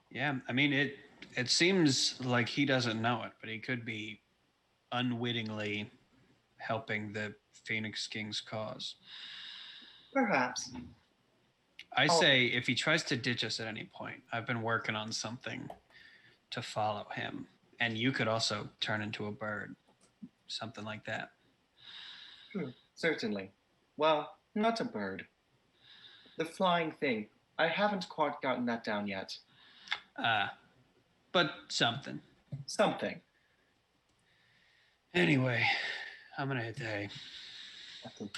Yeah, I mean, it seems like he doesn't know it, but he could be unwittingly helping the Phoenix King's cause.
Perhaps.
I say if he tries to ditch us at any point, I've been working on something to follow him. And you could also turn into a bird. Something like that.
Certainly. Well, not a bird. The flying thing. I haven't quite gotten that down yet.
But something.
Something.
Anyway, I'm going to hit the hay.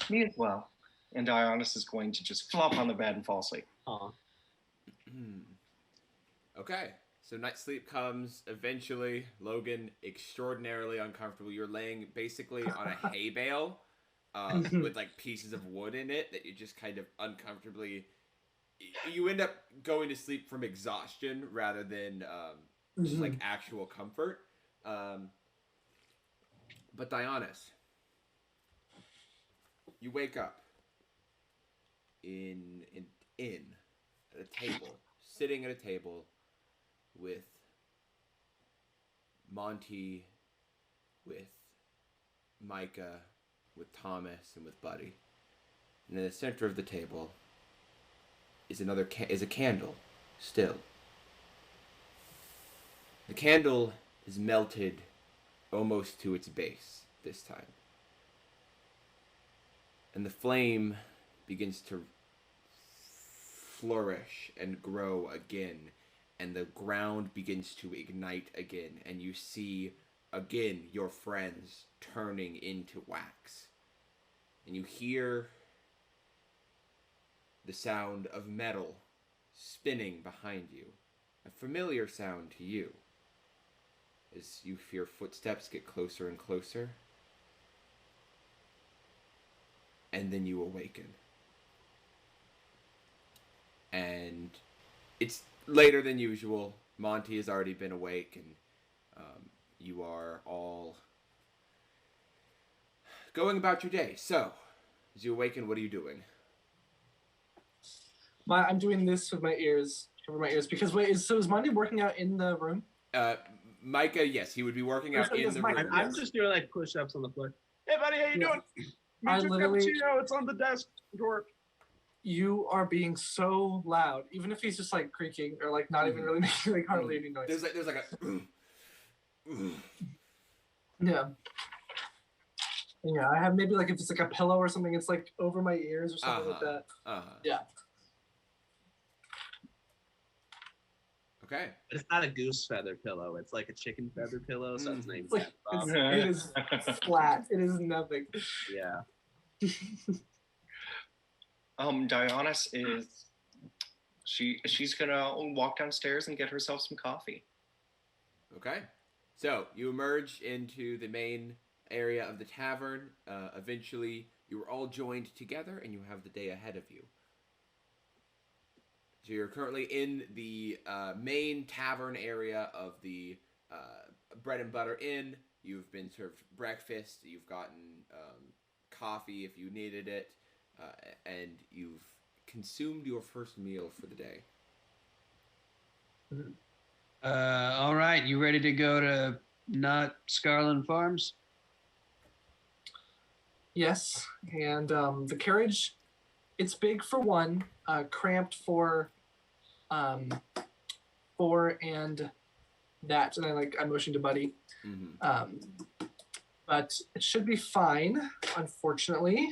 Me as well. And Dionys is going to just flop on the bed and fall asleep.
Okay. So night sleep comes eventually. Logan, extraordinarily uncomfortable. You're laying basically on a hay bale with like pieces of wood in it that you just kind of uncomfortably... You end up going to sleep from exhaustion rather than just like actual comfort. But Dionys, You wake up in at a table, sitting at a table with Monty, with Micah, with Thomas, and with Buddy. And in the center of the table is a candle, still. The candle is melted almost to its base this time. And the flame begins to flourish and grow again, and the ground begins to ignite again, and you see again your friends turning into wax. And you hear the sound of metal spinning behind you, a familiar sound to you, as you hear footsteps get closer and closer. And then you awaken. And it's later than usual. Monty has already been awake, and you are all going about your day. So, as you awaken, what are you doing?
I'm doing this with my ears, over my ears, because is Monty working out in the room?
Micah, yes, he would be working out in the room.
I'm just doing like push-ups on the floor. Hey, buddy, how you doing?
I literally,
it's on the desk drawer.
You are being so loud, even if he's just like creaking or like not even really making like hardly any noise.
There's like a.
Yeah. Yeah, I have maybe like if it's like a pillow or something, it's like over my ears or something like that. Yeah.
Okay.
But it's not a goose feather pillow. It's like a chicken feather pillow. So it's named
like, it is flat. It is nothing.
Yeah.
Dionysus is she's gonna walk downstairs and get herself some coffee.
Okay. So you emerge into the main area of the tavern. Eventually, you are all joined together, and you have the day ahead of you. So you're currently in the main tavern area of the Bread and Butter Inn. You've been served breakfast. You've gotten coffee if you needed it. And you've consumed your first meal for the day.
All right, you ready to go to Not Scarlin Farms?
Yes, and the carriage, it's big for one, cramped for four, and that, and I motioned to Buddy.
Mm-hmm.
But it should be fine, unfortunately.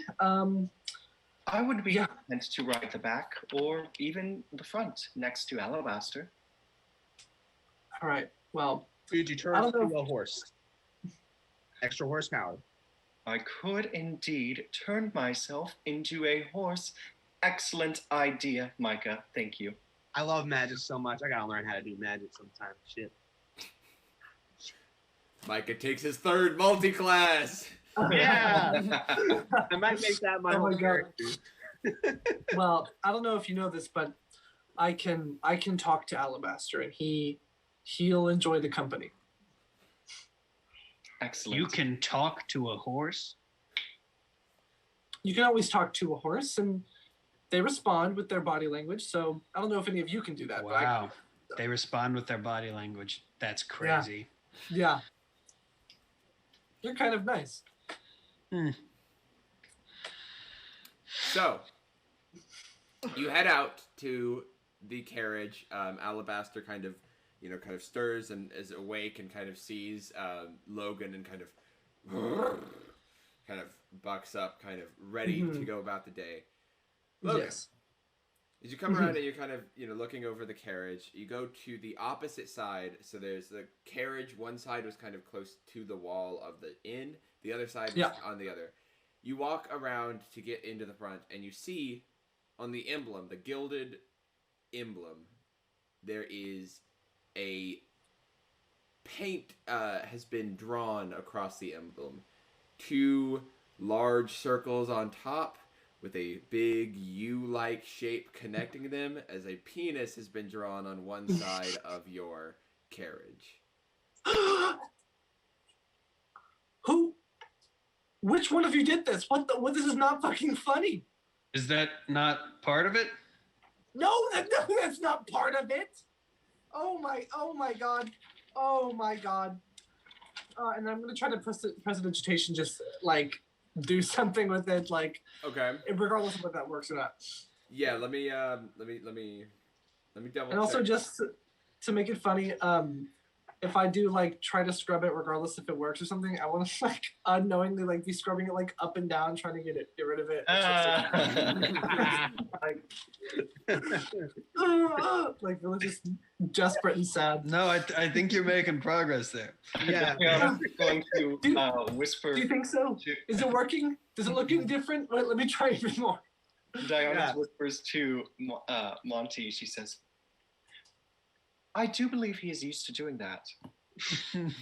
I would be content to ride the back or even the front next to Alabaster.
All right. Well,
could you turn into a horse? Extra horsepower.
I could indeed turn myself into a horse. Excellent idea, Micah. Thank you.
I love magic so much. I gotta learn how to do magic sometime. Shit.
Micah takes his third multi-class.
Yeah. I might make that my whole character.
Well, I don't know if you know this, but I can talk to Alabaster, and he'll enjoy the company.
Excellent.
You can talk to a horse?
You can always talk to a horse, and they respond with their body language. So I don't know if any of you can do that.
Wow. They respond with their body language. That's crazy.
Yeah. You're kind of nice.
So, you head out to the carriage. Alabaster kind of stirs and is awake and kind of sees Logan and kind of bucks up, kind of ready to go about the day. Logan,
yes.
As you come around and you're kind of looking over the carriage, you go to the opposite side. So there's the carriage. One side was kind of close to the wall of the inn. The other side was on the other. You walk around to get into the front, and you see on the emblem, the gilded emblem, there is a paint has been drawn across the emblem. 2 large circles on top with a big U-like shape connecting them, as a penis has been drawn on one side of your carriage.
Which one of you did this? What? This is not fucking funny.
Is that not part of it?
No, that's not part of it. Oh my god. Oh my god. And I'm gonna try to prestidigitation, just like do something with it, like
Okay.
regardless of whether that works or not.
Yeah. Let me double.
And also,
check.
just to make it funny, if I do like try to scrub it, regardless if it works or something, I want to like unknowingly like be scrubbing it like up and down, trying to get rid of it. Like really just desperate and sad.
No, I think you're making progress there.
Yeah.
I'm going to whisper.
Do you think so? Is it working? Does it look any different? Wait, let me try even more.
Diana whispers to Monty. She says, "I do believe he is used to doing that."
Then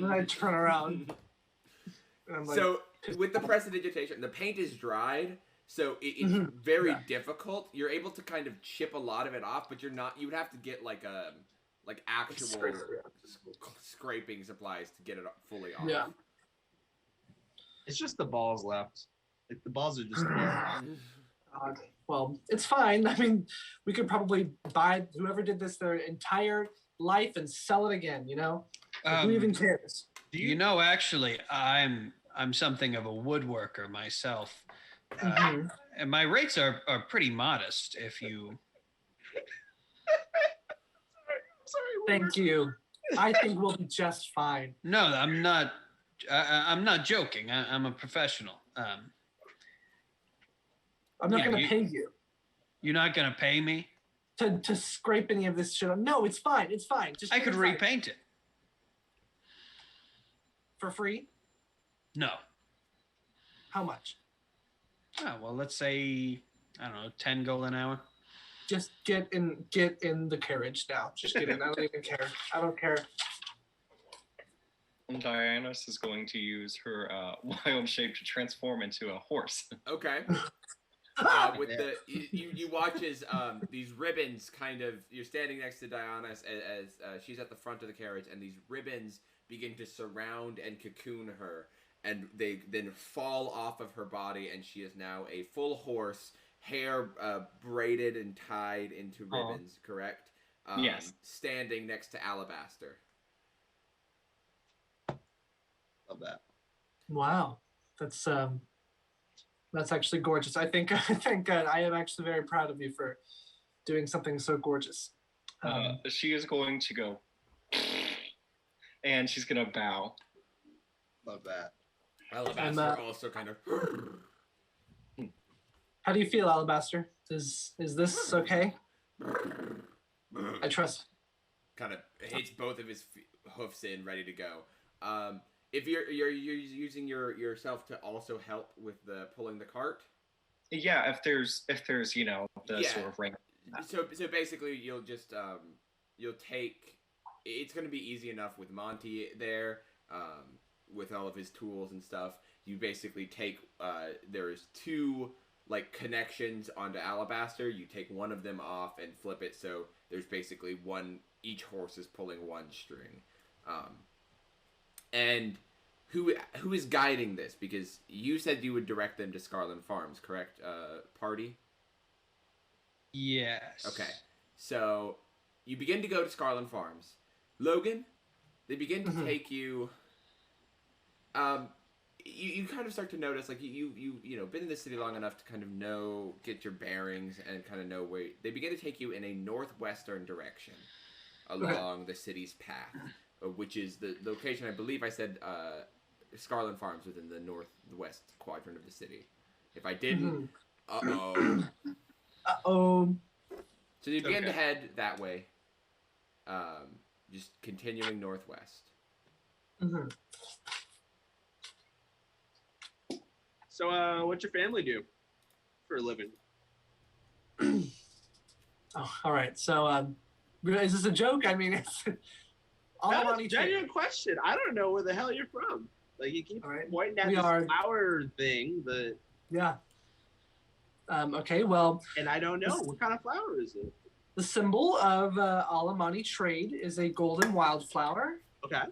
I turn around. And I'm like,
So with the prestidigitation, the paint is dried, so it's very difficult. You're able to kind of chip a lot of it off, but you're not. You would have to get like actual scraping supplies to get it fully off.
Yeah.
It's just the balls left. Like the balls are just.
Well, it's fine. I mean, we could probably buy whoever did this their entire life and sell it again. You know, who even cares?
You know, actually, I'm something of a woodworker myself, and my rates are pretty modest. If you,
Sorry.
Thank you. I think we'll be just fine.
no, I'm not. I'm not joking. I'm a professional.
I'm not going to pay you
You're not gonna pay me?
to scrape any of this shit on. No, it's fine. It's fine. Just
I could
fine.
repaint it.
For free.
No.
How much?
Oh, well, let's say, I don't know, 10 gold an hour.
Just get in the carriage now. Just get in. I don't even care. I don't care.
Diana is going to use her wild shape to transform into a horse.
Okay. With the you watch as these ribbons kind of, you're standing next to Diana as she's at the front of the carriage, and these ribbons begin to surround and cocoon her, and they then fall off of her body, and she is now a full horse, hair braided and tied into ribbons. Correct?
Yes.
Standing next to Alabaster.
Love that.
Wow, that's actually gorgeous. I think I am actually very proud of you for doing something so gorgeous.
She is going to go, and she's going to bow.
Love that.
Alabaster also kind of.
How do you feel, Alabaster? Is this okay? I trust.
Kind of hits both of his hoofs in, ready to go. If you're using yourself to also help with the pulling the cart.
Yeah, if there's the sort of ring.
So basically you'll just you'll take. It's going to be easy enough with Monty there, with all of his tools and stuff. You basically take there's two like connections onto Alabaster. You take one of them off and flip it, so there's basically one. Each horse is pulling one string. And who is guiding this? Because you said you would direct them to Scarland Farms, correct? Party?
Yes.
Okay. So you begin to go to Scarland Farms. Logan, they begin to take you. You kind of start to notice, like you been in the city long enough to kind of get your bearings and kind of know where. They begin to take you in a northwestern direction along the city's path. Which is the location, I believe I said Scarland Farms within the northwest quadrant of the city. If I didn't, uh-oh.
Uh-oh.
So you begin to head that way, just continuing northwest.
Mm-hmm.
So, what's your family do for a living?
Oh, all right. So, is this a joke? I mean, it's...
That's a genuine question. I don't know where the hell you're from. Like, you keep pointing at this flower thing, but...
Yeah. Okay, well...
And I don't know. What kind of flower is it?
The symbol of Alimani trade is a golden wildflower.
Okay.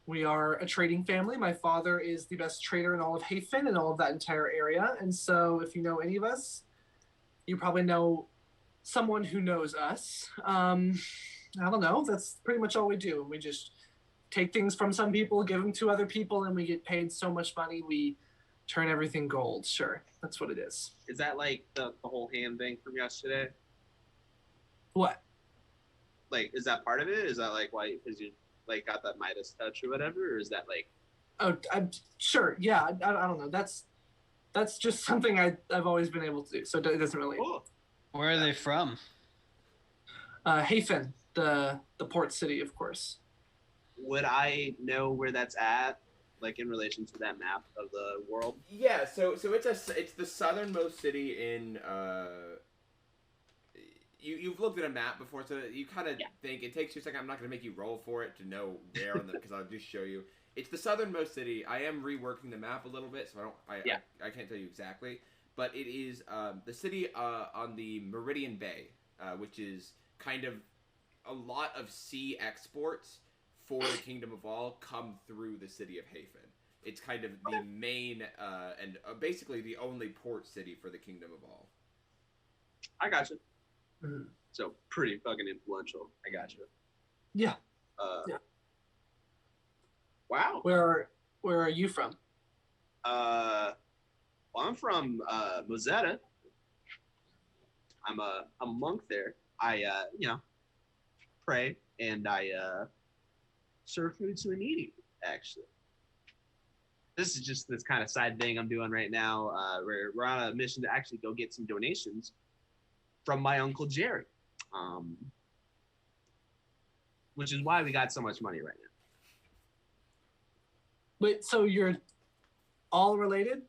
We are a trading family. My father is the best trader in all of Hafen and all of that entire area. And so if you know any of us, you probably know someone who knows us. I don't know. That's pretty much all we do. We just take things from some people, give them to other people, and we get paid so much money, we turn everything gold. Sure, that's what it is.
Is that like the whole hand thing from yesterday?
What?
Like, is that part of it? Is that like why, because you like got that Midas touch or whatever, or is that like?
Oh, I'm sure. Yeah, I don't know. That's just something I've always been able to do. So it doesn't really.
Cool.
Where are they from?
Hafen, the port city, of course.
Would I know where that's at, like in relation to that map of the world?
Yeah, so it's the southernmost city in you've looked at a map before, so you kind of think it takes you a second. I'm not going to make you roll for it to know where on the because I'll just show you. It's the southernmost city. I am reworking the map a little bit, so I can't tell you exactly, but it is the city on the Meridian Bay, which is kind of a lot of sea exports for the Kingdom of All come through the city of Hafen. It's kind of the main and basically the only port city for the Kingdom of All.
I got you.
Mm-hmm.
So pretty fucking influential. I got you.
Yeah.
Yeah. Wow.
Where are you from?
Well, I'm from Mozetta. I'm a monk there. I pray and I serve food to the needy. Actually, this is just this kind of side thing I'm doing right now. We're on a mission to actually go get some donations from my Uncle Jerry, which is why we got so much money right now.
Wait, so you're all related?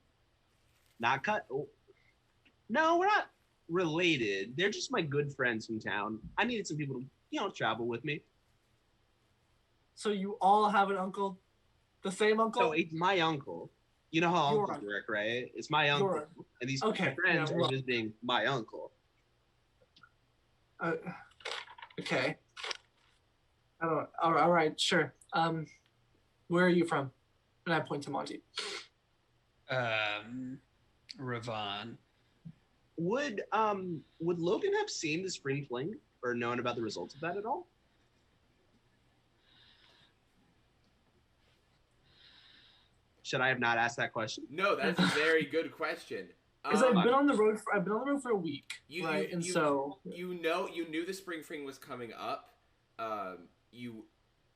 Not cut. Oh. No, we're not related. They're just my good friends from town. I needed some people to, travel with me.
So you all have an uncle, the same uncle?
So it's my uncle. You know how uncles work, right? It's my uncle, and these friends are just being my uncle.
Okay. All right, sure. Where are you from? And I point to Monty.
Ravon.
Would Logan have seen the spring fling or known about the results of that at all? Should I have not asked that question?
No, that's a very good question.
Because I've been on the road for a week,
you knew the spring fling was coming up. You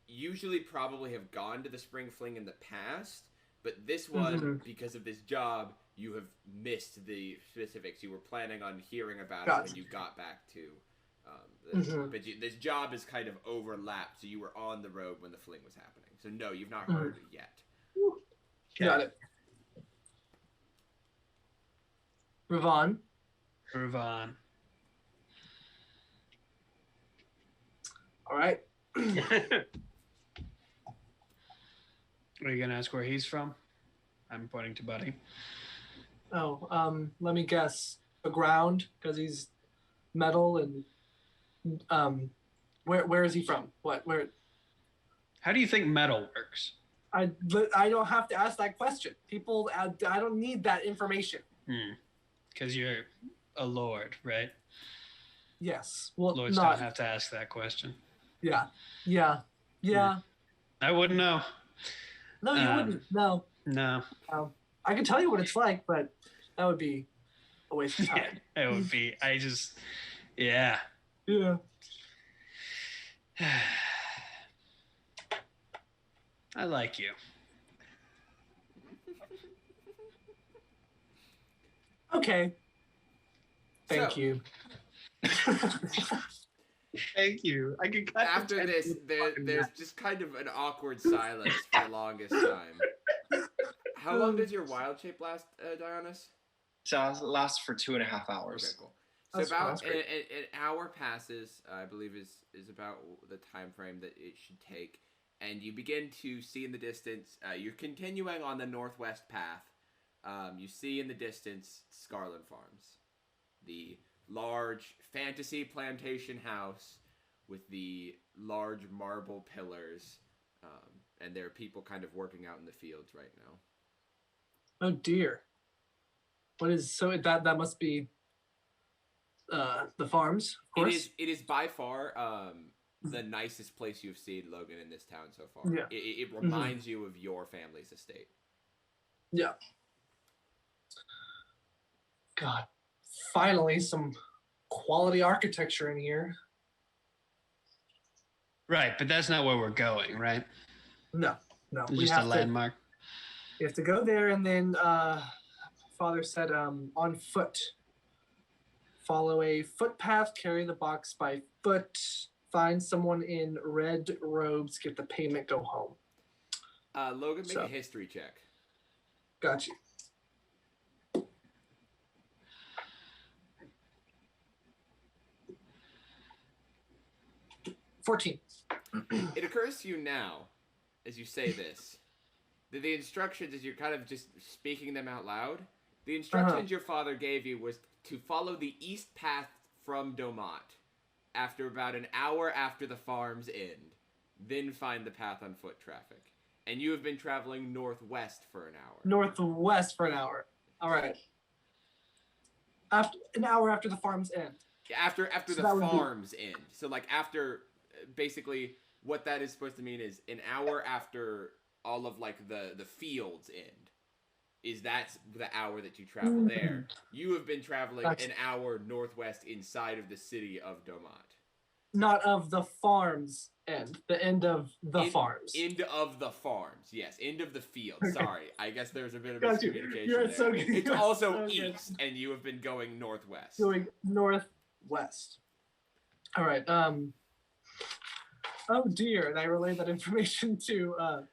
usually probably have gone to the spring fling in the past, but this one, because of this job, you have missed the specifics. You were planning on hearing about it when you got back to but this job is kind of overlapped, so you were on the road when the fling was happening. So no, you've not heard it yet.
Okay. Got it. Ravon. All right.
Are you gonna ask where he's from? I'm pointing to Buddy.
Oh, let me guess. The ground, because he's metal, and where is he from? Where?
How do you think metal works?
I don't have to ask that question. People, I don't need that information.
Because you're a lord, right?
Yes. Well,
lords don't have to ask that question.
Yeah.
I wouldn't know.
No, you wouldn't. No. I can tell you what it's like, but that would be a waste of time.
Yeah, it would be. Yeah. I like you.
Okay. Thank you.
Thank you. I can cut
after this. There's just kind of an awkward silence for the longest time. How long does your wild shape last, Dionysus?
It lasts for 2.5 hours.
Okay, cool. So about an hour passes, I believe is about the time frame that it should take, and you begin to see in the distance. You're continuing on the northwest path. You see in the distance Scarlet Farms, the large fantasy plantation house with the large marble pillars and there are people kind of working out in the fields right now.
Oh dear. What is so that must be the farms, of course.
It is by far the nicest place you've seen, Logan, in this town so far.
Yeah.
It reminds you of your family's estate.
Yeah. God, finally some quality architecture in here.
Right, but that's not where we're going, right?
No.
It's just a landmark.
We have to go there, and then Father said on foot. Follow a footpath, carry the box by foot, find someone in red robes, get the payment, go home.
Logan, make a history check.
Got you. 14.
It occurs to you now, as you say this, that the instructions, as you're kind of just speaking them out loud, the instructions your father gave you was to follow the east path from Domat after about an hour after the farms end, then find the path on foot traffic. And you have been traveling northwest for an hour.
Northwest for an hour. All right. After an hour after the farms end.
After the farms end. So like after, basically what that is supposed to mean is an hour after all of like the fields end. That's the hour that you travel there. You have been traveling an hour northwest inside of the city of Domat.
Not of the farms end. The end of the farms.
End of the farms. Yes, end of the field.
Okay.
Sorry. I guess there's a bit of
Got you.
miscommunication
You're
there.
so good.
It's
You're
also
so good.
east, and you have been going northwest.
Going northwest. All right. Oh dear, and I relayed that information to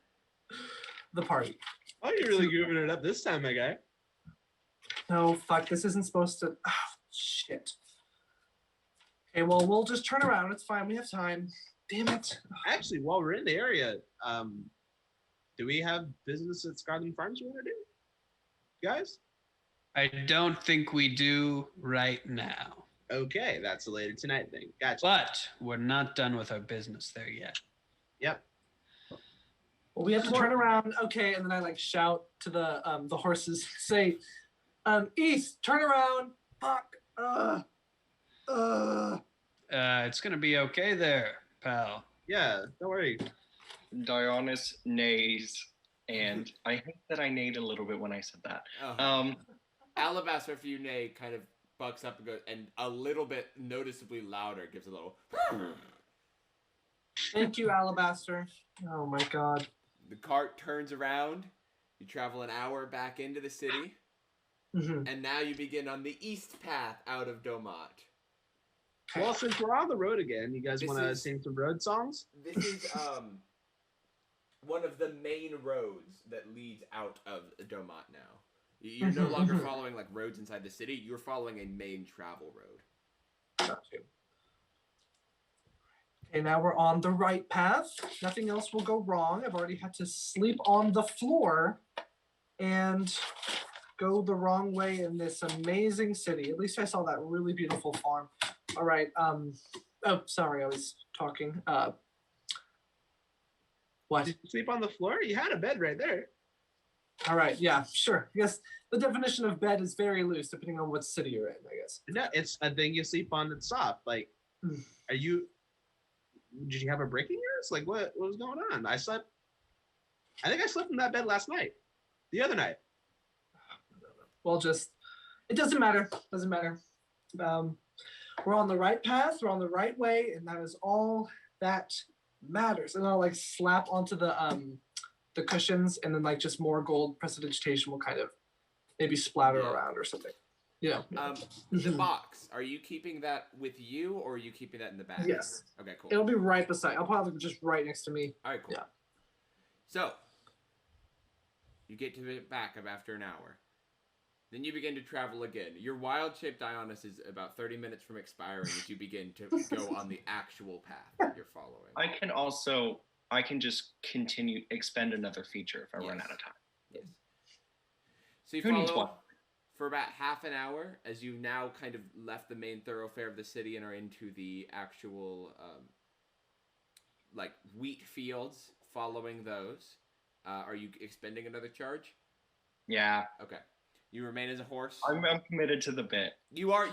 the party.
Oh, you're really goofing it up this time, my guy.
No, fuck, this isn't supposed to. Oh, shit. Okay, well, we'll just turn around. It's fine. We have time. Damn it.
Actually, while we're in the area, do we have business at Scarlet Farms we want to do? Guys?
I don't think we do right now.
Okay, that's a later tonight thing. Gotcha.
But we're not done with our business there yet.
Yep.
Well, we have to turn around. Okay, and then I like shout to the horses, say, east, turn around. Fuck.
It's gonna be okay there, pal.
Yeah, don't worry.
Dionys neighs, and I think that I neighed a little bit when I said that.
Alabaster, if you neigh, kind of bucks up and goes, and a little bit noticeably louder, gives a little.
Thank you, Alabaster. Oh my god.
The cart turns around. You travel an hour back into the city. And now you begin on the east path out of Domat.
Well, since we're on the road again, you guys want to sing some road songs?
This is one of the main roads that leads out of Domat now. You're no longer following like roads inside the city. You're following a main travel road.
Got you. Okay, now we're on the right path. Nothing else will go wrong. I've already had to sleep on the floor and go the wrong way in this amazing city. At least I saw that really beautiful farm. All right. Oh, sorry. I was talking. What?
Did you sleep on the floor? You had a bed right there.
All right. Yeah, sure. I guess the definition of bed is very loose depending on what city you're in, I guess.
No, it's a thing you sleep on that's soft. Like, did you have a break in yours? Like, what was going on? I think I slept in that bed last night. The other night.
Well, it doesn't matter. Doesn't matter. We're on the right path. We're on the right way, and that is all that matters. And I'll like slap onto the cushions, and then like just more gold prestidigitation will kind of maybe splatter around or something. Yeah.
The box. Are you keeping that with you, or are you keeping that in the bag?
Yes.
Okay, cool.
It'll be right beside. I'll probably just right next to me.
All right, cool.
Yeah.
So you get to the back of after an hour. Then you begin to travel again. Your wild-shaped Dionys is about 30 minutes from expiring as you begin to go on the actual path that you're following.
I can just expend another feature if I run out of time.
Yes. So you
Who needs
follow
one?
for about half an hour as you've now kind of left the main thoroughfare of the city and are into the actual like wheat fields following those. Are you expending another charge?
Yeah,
Okay. You remain as a horse.
I'm committed to the bit.
You are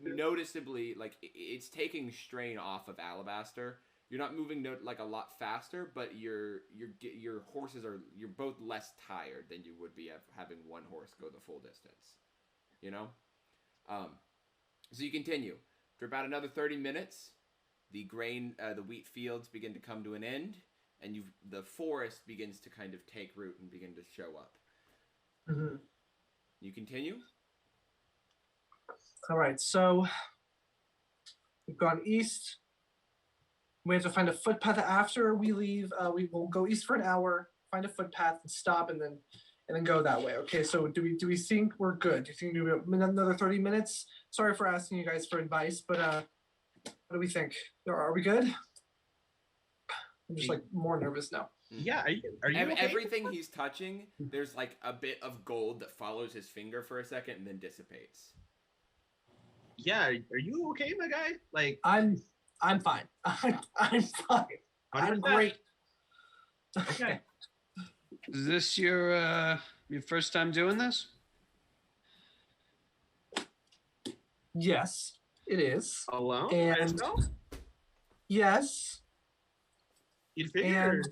noticeably like it's taking strain off of Alabaster. You're not moving like a lot faster, but your horses you're both less tired than you would be having one horse go the full distance. You know? So you continue. For about another 30 minutes, the wheat fields begin to come to an end, and the forest begins to kind of take root and begin to show up.
Mm-hmm.
You continue?
All right, so we've gone east. We have to find a footpath after we leave. We will go east for an hour, find a footpath, and stop, and then go that way. Okay, so do we think we're good? Do you think we have another 30 minutes? Sorry for asking you guys for advice, but what do we think? Are we good? I'm just like more nervous now.
Yeah, are you okay?
Everything he's touching, there's like a bit of gold that follows his finger for a second and then dissipates.
Yeah, are you okay, my guy? Like
I'm fine. I'm fine. I'm great.
Okay.
Is this your first time doing this?
Yes, it is.
Alone?
And yes.
You'd figure
And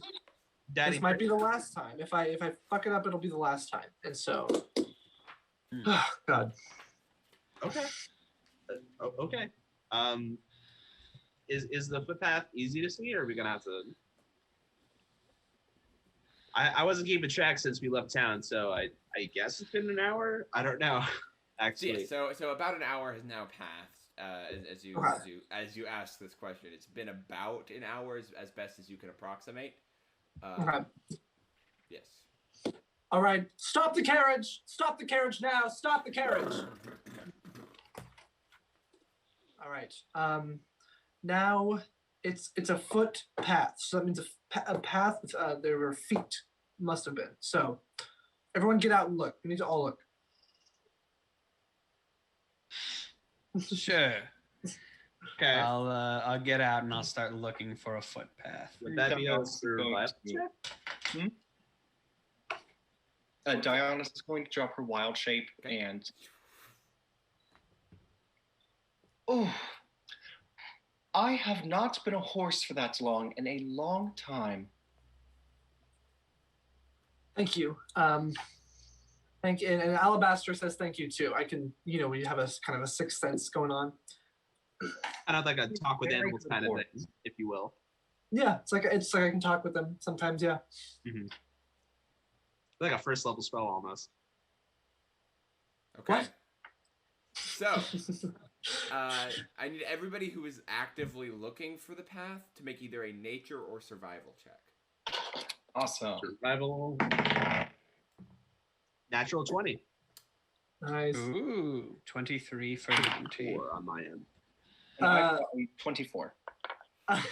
Daddy
this might be the last time. If I fuck it up, it'll be the last time. And so, God.
Okay. Okay. Is the footpath easy to see, or are we gonna have to? I wasn't keeping track since we left town, so I guess it's been an hour. I don't know, actually.
Yeah, so about an hour has now passed. As you ask this question, it's been about an hour as best as you can approximate.
Okay.
Yes.
All right. Stop the carriage. Stop the carriage now. Stop the carriage. All right. Now it's a footpath. So that means a path. There were feet. Must have been. So everyone get out and look. We need to all look.
Sure.
Okay.
I'll get out and I'll start looking for a footpath.
Would that be a survival check?
Diana is going to drop her wild shape and. Oh, I have not been a horse for that long in a long time.
Thank you. Thank you. And Alabaster says thank you too. I can, we have a kind of a sixth sense going on.
I don't like a talk with animals kind of thing, if you will.
Yeah, it's like I can talk with them sometimes. Yeah.
Mm-hmm. Like a first level spell almost.
Okay.
What?
So, I need everybody who is actively looking for the path to make either a nature or survival check.
Awesome.
Survival. Natural 20.
Nice.
Ooh, 23 for 20.
4 on my end.
And I got a 24.
I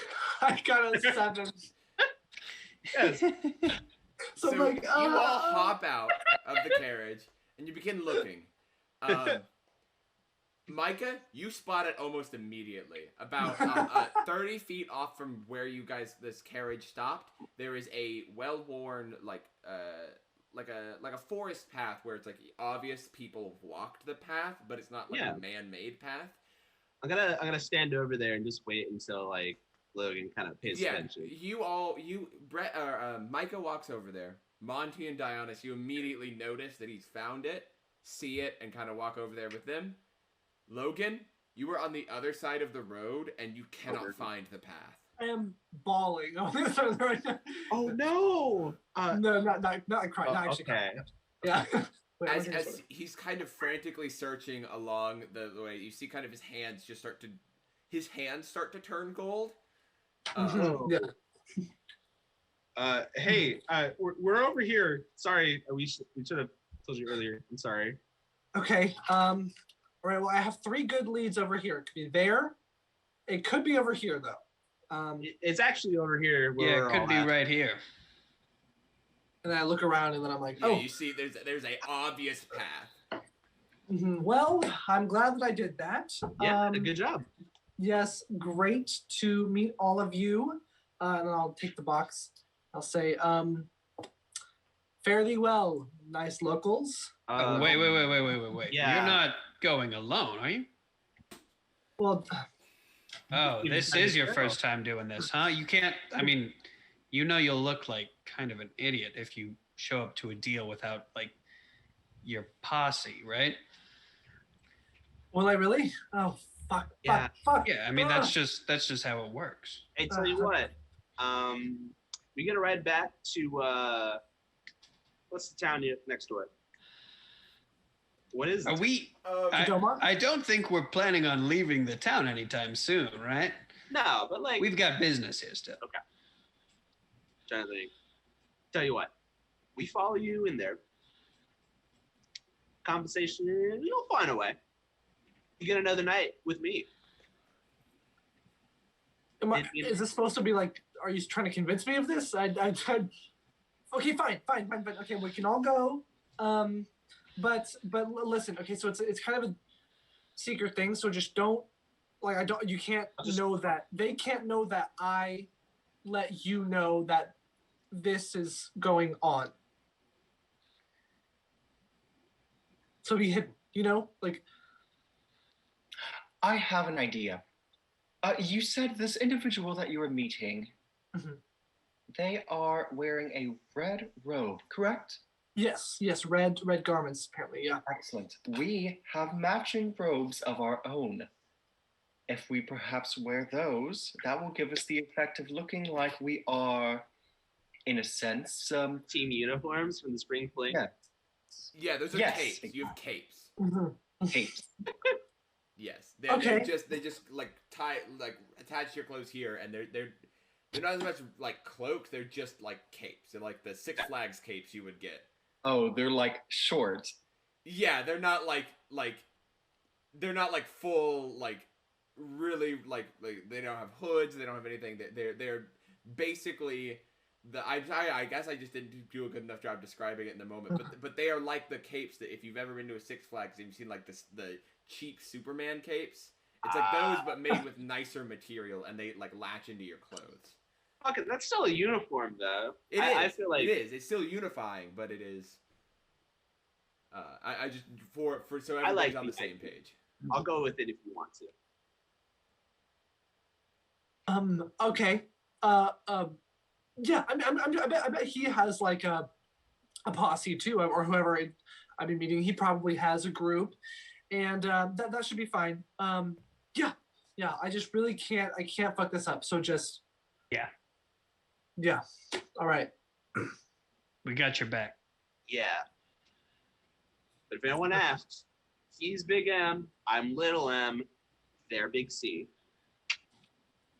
got a 7.
Yes.
So I'm like,
you all hop out of the carriage and you begin looking. Micah, you spot it almost immediately. About 30 feet off from where this carriage stopped, there is a well-worn like a forest path where it's like obvious people walked the path, but it's not like a man-made path.
I'm gonna stand over there and just wait until like Logan kind of pays attention. Micah
walks over there. Monty and Dionysus, you immediately notice that he's found it, see it, and kind of walk over there with them. Logan, you were on the other side of the road and you cannot find the path.
I am bawling on the other side of the road.
Oh no!
No, not crying. Not actually
okay.
crying. Yeah. Wait,
as he's kind of frantically searching along the way, you see kind of his hands start to turn gold.
Yeah.
Hey, we're over here. Sorry, we should have told you earlier. I'm sorry.
Okay. All right. Well, I have 3 good leads over here. It could be there. It could be over here though.
It's actually over here.
Yeah, it could be right here.
And then I look around and then I'm like,
yeah, you see there's a obvious path.
Well, I'm glad that I did that.
Yeah, good job.
Yes, great to meet all of you. And then I'll take the box. I'll say, fare thee well, nice locals.
Wait.
Yeah.
You're not going alone, are you?
Well,
Oh,
You
this
decided
is
to
your
go.
first time doing this, huh? You can't, I mean, you'll look like kind of an idiot if you show up to a deal without, like, your posse, right?
will I really? Oh, fuck.
Yeah.
Yeah, I mean, that's
Ugh.
just how it works.
Hey, tell you what. We get a ride back to what's the town next door? What is
Are
it?
we?
Domat?
I don't think we're planning on leaving the town anytime soon, right?
No, but like
We've got business here still.
trying to think. Tell you what, we follow you in there. Compensation, you'll find a way. You get another night with me.
Is this supposed to be like, are you trying to convince me of this? Okay, fine. Okay, we can all go. But listen, okay, so it's kind of a secret thing, so just don't, you can't know that, they can't know that I let you know that this is going on. So be hidden, like.
I have an idea. You said this individual that you were meeting, they are wearing a red robe, correct?
Yes, red garments, apparently, yeah.
Excellent. We have matching robes of our own. If we perhaps wear those, that will give us the effect of looking like we are, in a sense,
Team uniforms from the spring fling.
Yeah.
Yeah, those are
Yes.
capes. You have capes.
Capes.
Yes.
Okay.
They just like attach your clothes here, and they're not as much like cloaks. They're just like capes. They're like the Six Flags capes you would get.
Oh, they're like short.
Yeah, they're not like full like really like they don't have hoods. They don't have anything. They're basically I guess I just didn't do a good enough job describing it in the moment. But they are like the capes that if you've ever been to a Six Flags and you've seen like the cheap Superman capes. It's like those, but made with nicer material, and they like latch into your clothes.
Okay, that's still a uniform, though.
It is.
I feel like
it is. It's still unifying, but it is. I just for so everybody's
like
on the
the
same page.
I'll go with it if you want to.
Okay. Yeah. I bet he has like a posse too, or whoever I've been meeting. He probably has a group, and that should be fine. Yeah. I just really can't. I can't fuck this up. So just. Yeah. All right.
We got your back.
Yeah. But if anyone asks, he's Big M, I'm Little M, they're Big C.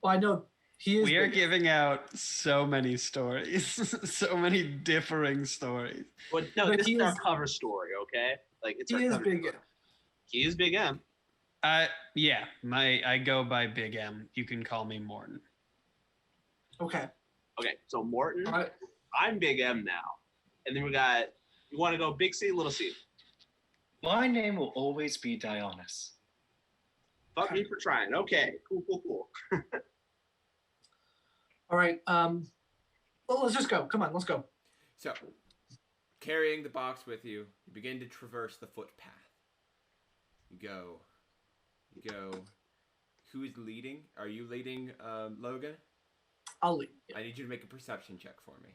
Well, I know he is.
We are giving out so many stories, so many differing stories.
But no,
But
this
he
is our
is-
cover story, okay? Like it's our
He is
cover
big.
story. He is Big M.
Yeah, I go by Big M. You can call me Morton.
Okay.
Okay, so Morton,
All right.
I'm Big M now. And then we got, you want to go Big C, Little C?
My name will always be Dionys.
Fuck me for trying. Okay, cool.
All right. Well, let's just go. Come on, let's go.
So, carrying the box with you, you begin to traverse the footpath. You go. Who is leading? Are you leading, Logan?
I'll leave.
I need you to make a perception check for me.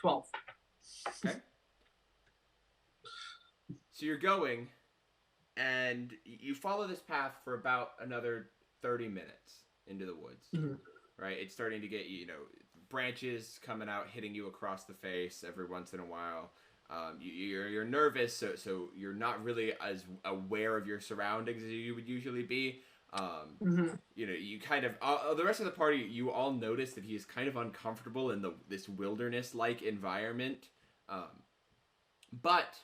12.
Okay. So you're going, and you follow this path for about another 30 minutes into the woods.
Mm-hmm.
Right? It's starting to get, branches coming out, hitting you across the face every once in a while. You're nervous, so you're not really as aware of your surroundings as you would usually be. You kind of the rest of the party, you all notice that he is kind of uncomfortable in this wilderness-like environment. But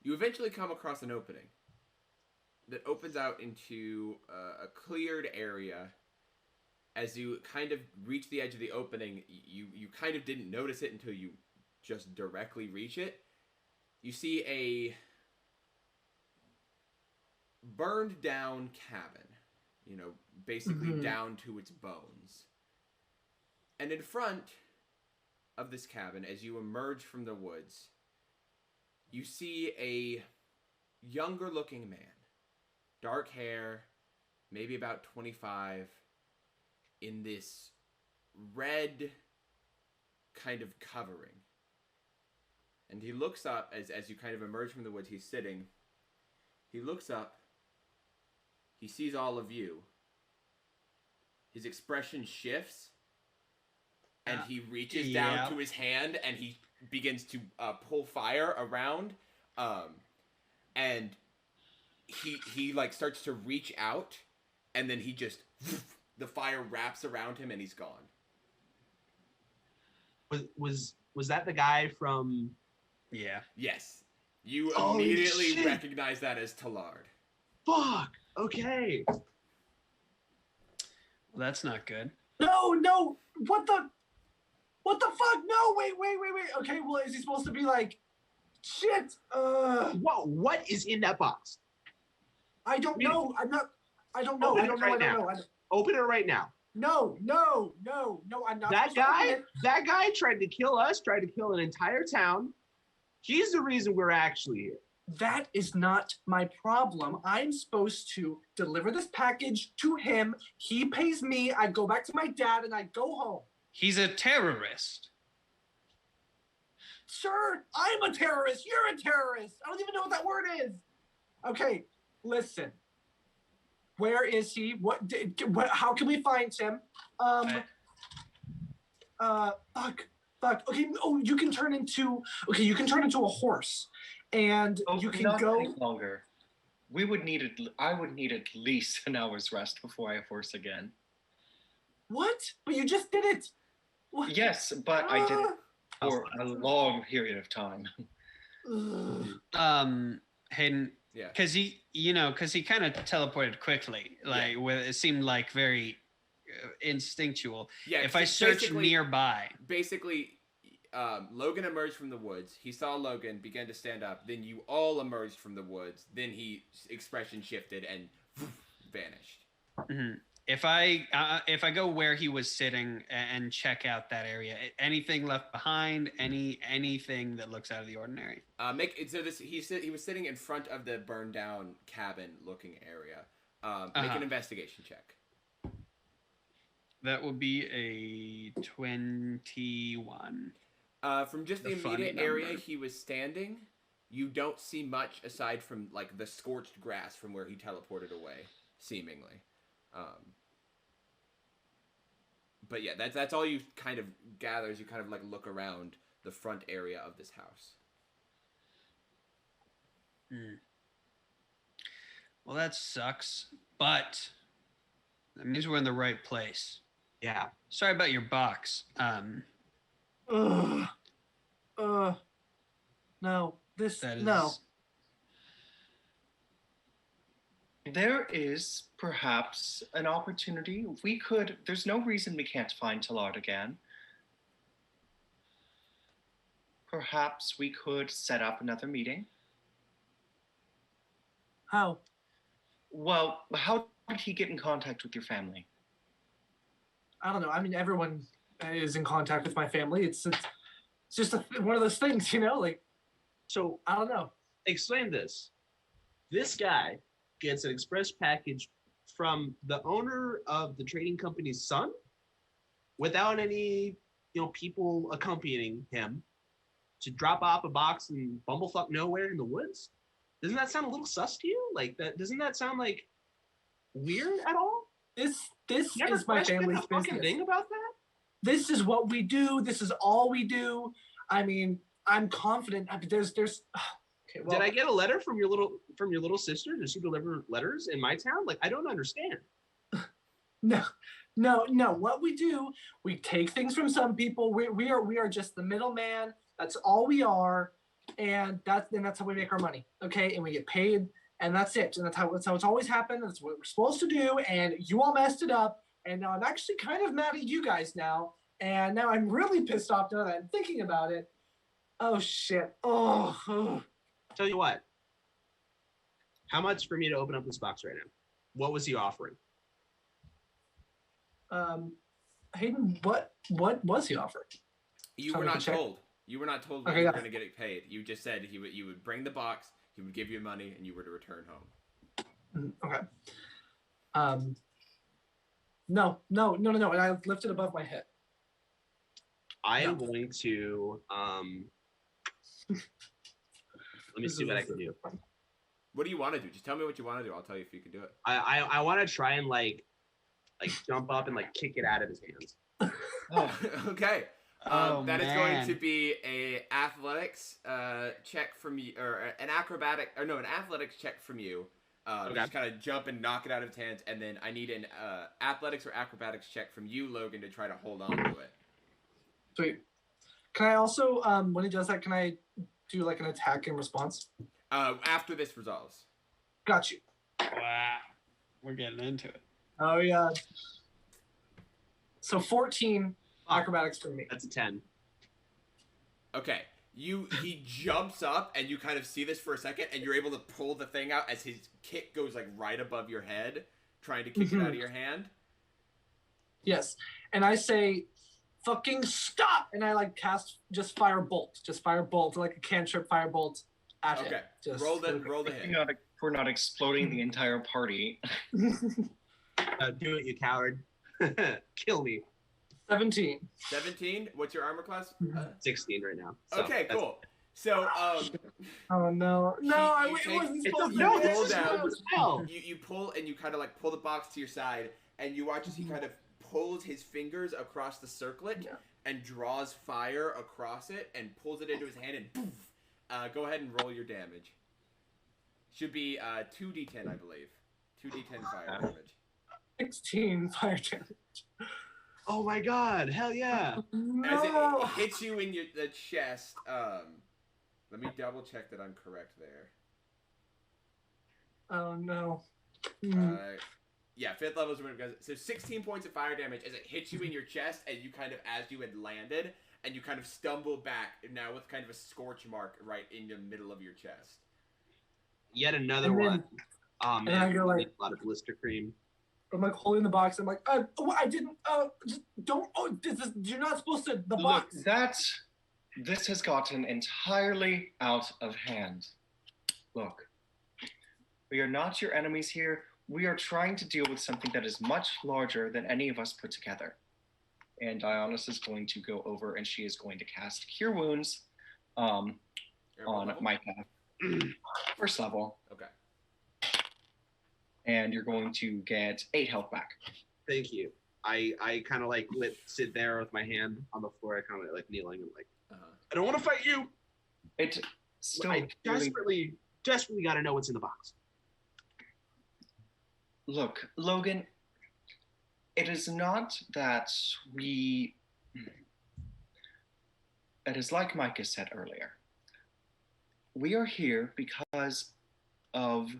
you eventually come across an opening that opens out into a cleared area. As you kind of reach the edge of the opening, you kind of didn't notice it until you just directly reach it. You see a burned down cabin. basically down to its bones. And in front of this cabin, as you emerge from the woods, you see a younger-looking man. Dark hair, maybe about 25, in this red kind of covering. And he looks up, as you kind of emerge from the woods, he's sitting. He looks up. He sees all of you. His expression shifts. And he reaches down to his hand, and he begins to pull fire around. And he like starts to reach out, and then he just... the fire wraps around him, and he's gone.
Was that the guy from...
Yeah.
Yes. You immediately recognize that as Talard.
Fuck. Okay.
Well, that's not good.
No. What the fuck? No, wait. Okay, well, is he supposed to be like, shit?
Whoa, what is in that box?
I don't know. I don't know.
Open it right now.
No, I'm not.
That guy tried to kill us, tried to kill an entire town. He's the reason we're actually here.
That is not my problem. I'm supposed to deliver this package to him. He pays me. I go back to my dad and I go home.
He's a terrorist.
Sure, I'm a terrorist. You're a terrorist. I don't even know what that word is. Okay, listen. Where is he? How can we find him? Fuck. Okay. Oh, you can turn into a horse, and you can go.
Any longer. I would need at least an hour's rest before I horse again.
What? But you just did it. What?
Yes, but I did it for a long period of time.
Hayden.
Yeah.
Because he kind of teleported quickly. Like, it seemed like very instinctual. Yeah. If I search nearby.
Basically, Logan emerged from the woods. He saw Logan, began to stand up. Then you all emerged from the woods. Then expression shifted and vanished.
Mm-hmm. If I go where he was sitting and check out that area, anything left behind, anything that looks out of the ordinary.
He was sitting in front of the burned down cabin looking area. Make an investigation check.
That will be a 21.
From just the immediate area he was standing, you don't see much aside from like the scorched grass from where he teleported away, seemingly. But yeah, that's all you kind of gather as you kind of like look around the front area of this house.
Well, that sucks, but that means we're in the right place.
Yeah.
Sorry about your box.
No. No.
There is perhaps an opportunity. There's no reason we can't find Talard again. Perhaps we could set up another meeting.
How?
Well, how did he get in contact with your family?
I don't know. I mean, everyone is in contact with my family. It's just one of those things, like.
So
I don't know.
Explain this. This guy gets an express package from the owner of the trading company's son without any, people accompanying him to drop off a box in bumblefuck nowhere in the woods. Doesn't that sound a little sus to you? Like that? Doesn't that sound like weird at all?
This is my family's business.
Thing about that?
This is what we do. This is all we do. I mean, I'm confident. There's. Okay, well,
did I get a letter from your little sister? Does she deliver letters in my town? Like, I don't understand.
No. What we do, we take things from some people. We are just the middleman. That's all we are, and that's how we make our money. Okay, and we get paid, and that's it. And that's how it's always happened. That's what we're supposed to do. And you all messed it up. And now I'm actually kind of mad at you guys now. And now I'm really pissed off now that I'm thinking about it. Oh shit. Oh.
Tell you what. How much for me to open up this box right now? What was he offering?
Hayden, what was he offered?
You
Tell
were
me
not
to check.
told. You were not told when
Okay,
you were
yeah.
going to get it paid. You just said you would bring the box, he would give you money, and you were to return home.
Okay. No. And I lifted above my head.
I am
No.
going to let me see what I can do.
What do you want to do? Just tell me what you want to do. I'll tell you if you can do it.
I want to try and like jump up and like kick it out of his hands.
Oh, okay. That is going
man.
to be a athletics check from you, or an athletics check from you.
Okay.
Just kind of jump and knock it out of his hands, and then I need an athletics or acrobatics check from you, Logan, to try to hold on to it.
Sweet. Can I also, when he does that, can I do like an attack in response?
After this resolves.
Got you.
Wow. We're getting into it.
Oh yeah. So 14 acrobatics for me.
That's a 10.
Okay. He jumps up, and you kind of see this for a second, and you're able to pull the thing out as his kick goes like right above your head, trying to kick it out of your hand.
Yes. And I say, fucking stop! And I like cast fire bolt, like a cantrip fire bolt at him.
Okay.
Just
Roll the hit.
We're not exploding the entire party.
Do it, you coward. Kill me.
17.
17. What's your armor class?
16 right now. So
Okay,
that's-
cool. So
Oh no. No,
You
it
take-
wasn't
it's
supposed
a-
to
no,
be.
this is
how it was hell.
you pull, and you kind of like pull the box to your side, and you watch as he kind of pulls his fingers across the circlet
Yeah.
and draws fire across it and pulls it into his hand, and poof. Go ahead and roll your damage. Should be 2d10, I believe. 2d10 fire damage.
16 fire damage.
Oh my god, hell yeah.
As
No.
it hits you in the chest, let me double check that I'm correct there.
Oh no.
Yeah, 5th level is when it goes. So 16 points of fire damage as it hits you in your chest, and you kind of, as you had landed, and you kind of stumble back, now with kind of a scorch mark right in the middle of your chest.
Yet another
And then-
one.
and I go like,
a lot of blister cream.
I'm like holding the box. I'm like, I didn't. Just don't. Oh, you're not supposed to. The
Look,
box.
this has gotten entirely out of hand. Look, we are not your enemies here. We are trying to deal with something that is much larger than any of us put together. And Ionis is going to go over, and she is going to cast Cure Wounds on Micah. First level.
Okay.
And you're going to get 8 health back.
Thank you. I kind of like sit there with my hand on the floor, kind of like kneeling and like, I don't want to fight you.
It still
I desperately got to know what's in the box.
Look, Logan, it is not that we... It is like Micah said earlier. We are here because of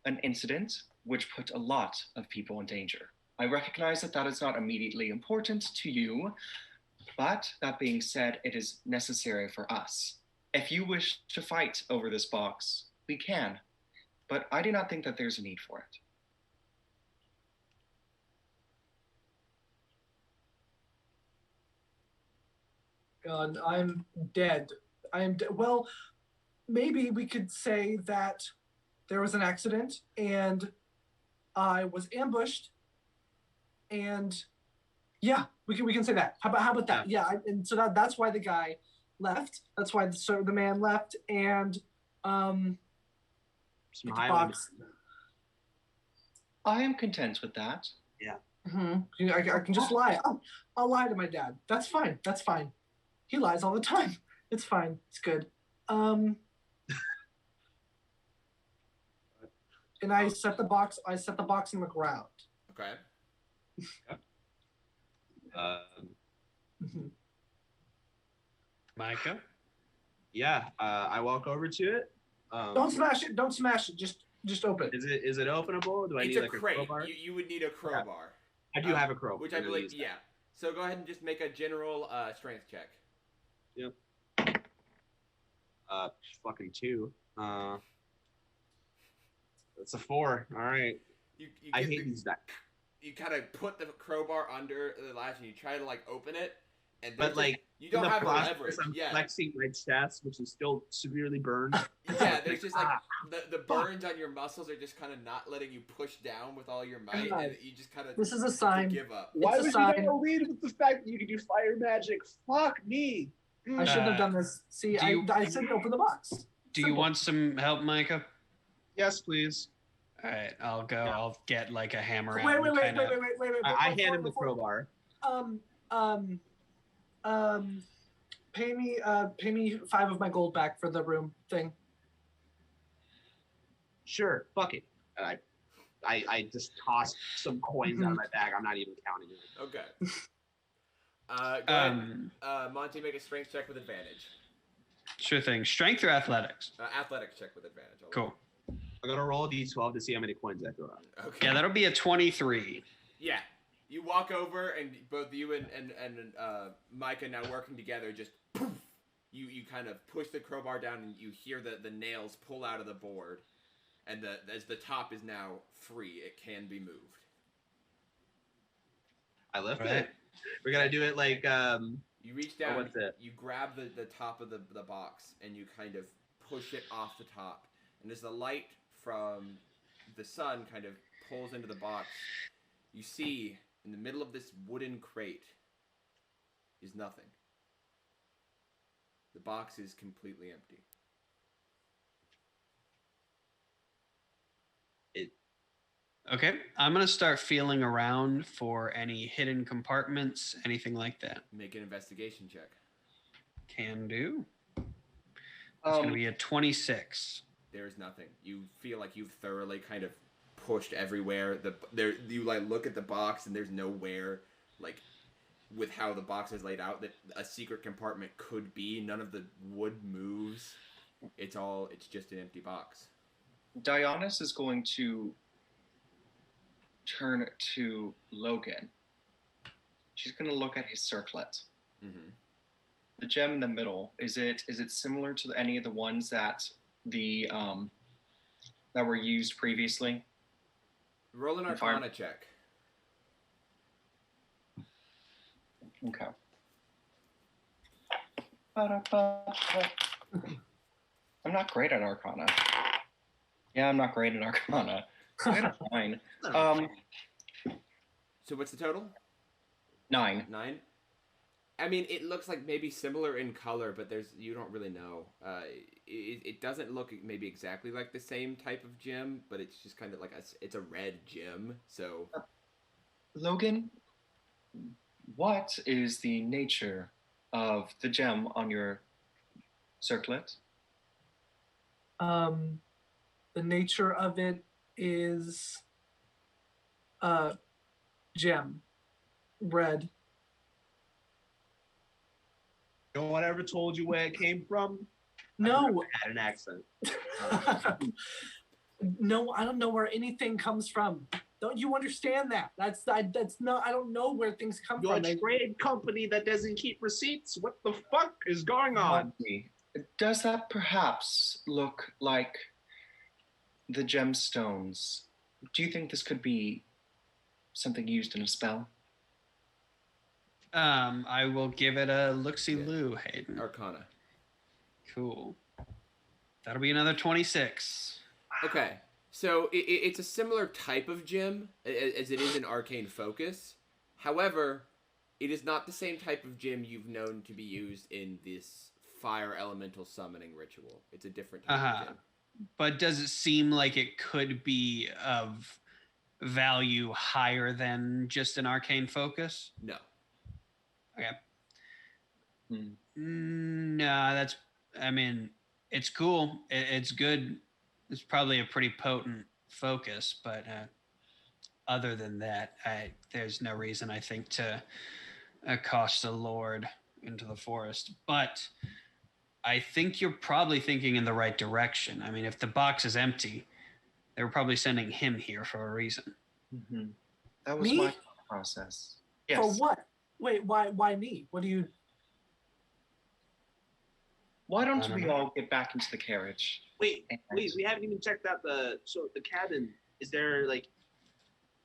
an incident which put a lot of people in danger. I recognize that is not immediately important to you, but that being said, it is necessary for us. If you wish to fight over this box, we can, but I do not think that there's a need for it.
God, I'm dead. Well, maybe we could say that there was an accident and I was ambushed, and yeah, we can say that. How about that? Yeah, and so that's why the guy left. That's why the man left, and
Some
the
high
box.
I am content with that.
Mm-hmm. I can just lie. I'll lie to my dad. That's fine. That's fine. He lies all the time. It's fine. It's good. And I set the box. In the ground.
Okay.
Mhm.
Micah?
Yeah, I walk over to it.
Don't smash it. Don't smash it. Just open it.
Is it openable? Do I
It's
need
a
like
crate.
a crowbar?
You would need a crowbar.
I do have a crowbar.
Which I believe, yeah. So go ahead and just make a general strength check.
Yep. Fucking 2. That's a 4. All right.
You
I
get
hate these dice.
you kind of put the crowbar under the latch and you try to like open it, and
But like
you don't have the
process,
leverage.
I'm
Yeah,
flexing my chest, which is still severely burned.
yeah. There's just like the burns on your muscles are just kind of not letting you push down with all your might, and you just kind of
This is a sign.
give up.
Why
It's a
would
sign.
you not lead with the fact that you can do fire magic? Fuck me.
I shouldn't have done this. See, I said open the box.
Do you want some help, Micah?
Yes, please.
All right, I'll go.
Yeah.
I'll get like a hammer out.
Wait.
and kinda-
I hand him the crowbar.
Pay me 5 of my gold back for the room thing.
Sure, fuck it. And I just tossed some coins out of my bag. I'm not even counting it.
Okay. Go ahead. Monty, make a strength check with advantage.
Sure thing. Strength or athletics?
Athletics check with advantage.
Cool.
I'm gonna roll a d12 to see how many coins I throw out.
Okay.
Yeah, that'll be a 23.
Yeah. You walk over, and both you and Micah now working together, just poof, you kind of push the crowbar down, and you hear the nails pull out of the board, and as the top is now free, it can be moved.
I lift
Right.
it. We're gonna do it like
You reach down,
what's it?
you grab the top of the box, and you kind of push it off the top. And as the light from the sun kind of pulls into the box, you see in the middle of this wooden crate is nothing. The box is completely empty.
Okay, I'm gonna start feeling around for any hidden compartments, anything like that.
Make an investigation check.
Can do. It's gonna be a 26.
There's nothing. You feel like you've thoroughly kind of pushed everywhere. You like look at the box and there's nowhere like with how the box is laid out that a secret compartment could be. None of the wood moves. It's just an empty box.
Dionysus is going to turn to Logan. She's going to look at his circlet.
Mm-hmm.
The gem in the middle, is it similar to any of the ones that that were used previously?
Roll an Arcana check.
Okay. I'm not great at Arcana. Yeah, I'm not great at Arcana. I got a 9.
So what's the total?
9.
9? I mean, it looks like maybe similar in color, but you don't really know. It doesn't look maybe exactly like the same type of gem, but it's just kind of like it's a red gem. So,
Logan, what is the nature of the gem on your circlet?
The nature of it is gem, red.
no one ever told you where it came from?
No.
I had an accent.
No, I don't know where anything comes from. Don't you understand that? That's not. I don't know where things come
You're
from.
a trade company that doesn't keep receipts. What the fuck is going on?
Does that perhaps look like the gemstones? Do you think this could be something used in a spell?
I will give it a look-see-loo, Hayden.
Arcana.
Cool. That'll be another 26.
Okay. So it's a similar type of gem as it is in Arcane Focus. However, it is not the same type of gem you've known to be used in this fire elemental summoning ritual. It's a different type of gem.
But does it seem like it could be of value higher than just an arcane focus?
No.
Okay. No, it's cool. It's good. It's probably a pretty potent focus, but other than that, there's no reason, I think, to accost a lord into the forest. But I think you're probably thinking in the right direction. I mean, if the box is empty, they were probably sending him here for a reason.
Mm-hmm. That was
Me?
my process. Yes.
For what? Wait, why me? What do you?
Why don't
I don't
we
know.
all get back into the carriage?
Wait, we haven't even checked out the cabin. Is there like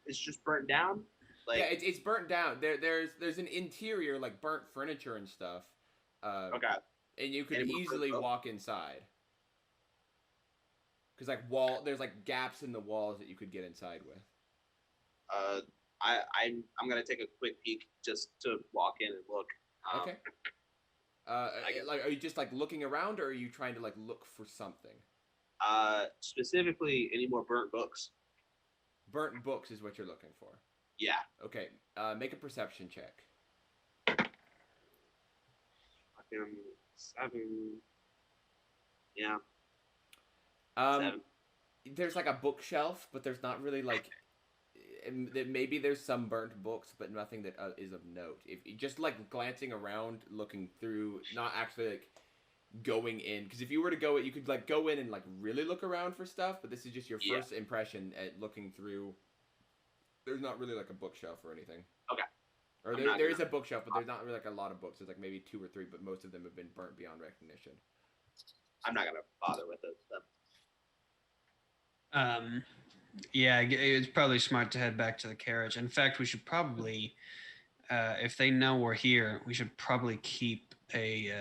it's just burnt down. Like,
yeah, it's burnt down. There's an interior like burnt furniture and stuff.
okay.
And you could
Any more
easily
burnt
walk inside. Because there's like gaps in the walls that you could get inside with.
I'm gonna take a quick peek just to walk in and look.
Okay. Like, are you just like looking around, or are you trying to like look for something?
Specifically, any more burnt books?
Burnt books is what you're looking for.
Yeah.
Okay. Make a perception check.
Fucking 7. Yeah. 7.
There's like a bookshelf, but there's not really like. Maybe there's some burnt books, but nothing that is of note. If just like glancing around, looking through, not actually like going in. Because if you were to go, you could like go in and like really look around for stuff. But this is just your first impression at looking through. There's not really like a bookshelf or anything.
Okay.
Or there is a bookshelf, but there's not really like a lot of books. There's like maybe 2 or 3, but most of them have been burnt beyond recognition.
I'm not gonna bother with it.
Yeah, it's probably smart to head back to the carriage. In fact, we should probably, if they know we're here, we should probably keep a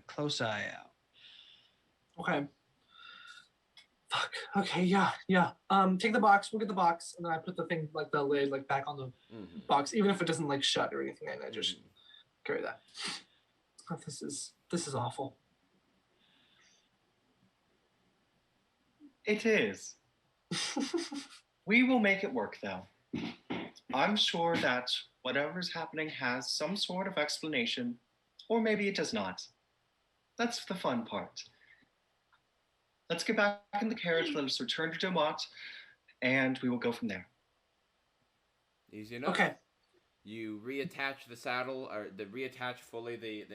close eye out.
Okay. Fuck. Okay. Yeah. Take the box. We'll get the box, and then I put the thing, like the lid, like back on the box, even if it doesn't like shut or anything. And I just carry that. Oh, this is awful.
It is. We will make it work, though. I'm sure that whatever's happening has some sort of explanation, or maybe it does not. That's the fun part. Let's get back in the carriage, let us return to Domat, and we will go from there.
Easy enough.
Okay.
You reattach the saddle, or reattach fully the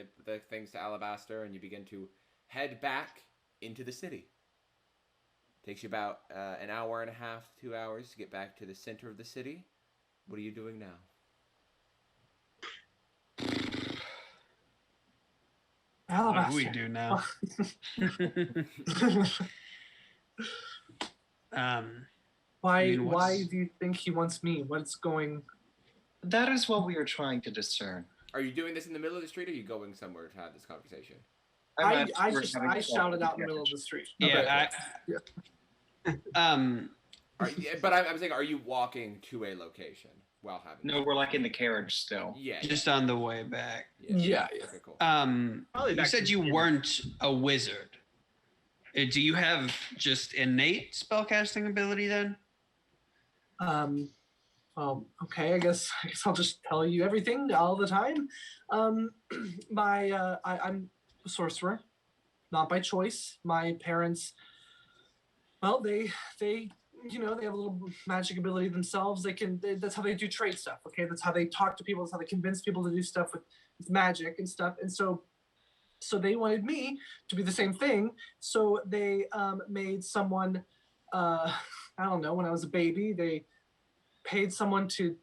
things to Alabaster, and you begin to head back into the city. Takes you about an hour and a half, 2 hours to get back to the center of the city. What are you doing now?
What do we do now?
Why do you think he wants me? What's going?
That is what we are trying to discern.
Are you doing this in the middle of the street, or are you going somewhere to have this conversation?
I shouted out in the middle of the street.
Yeah.
But I'm saying, are you walking to a location while having?
No, we're like in the carriage still.
Yeah.
Just on the way back.
Yeah.
Okay, cool.
You said you weren't a wizard. Do you have just innate spellcasting ability then?
Well, okay. I guess I'll just tell you everything all the time. I'm a sorcerer, not by choice. My parents, well, they have a little magic ability themselves. That's how they do trade stuff. Okay, that's how they talk to people. That's how they convince people to do stuff with magic and stuff. And so they wanted me to be the same thing. So they made someone, I don't know, when I was a baby, they paid someone to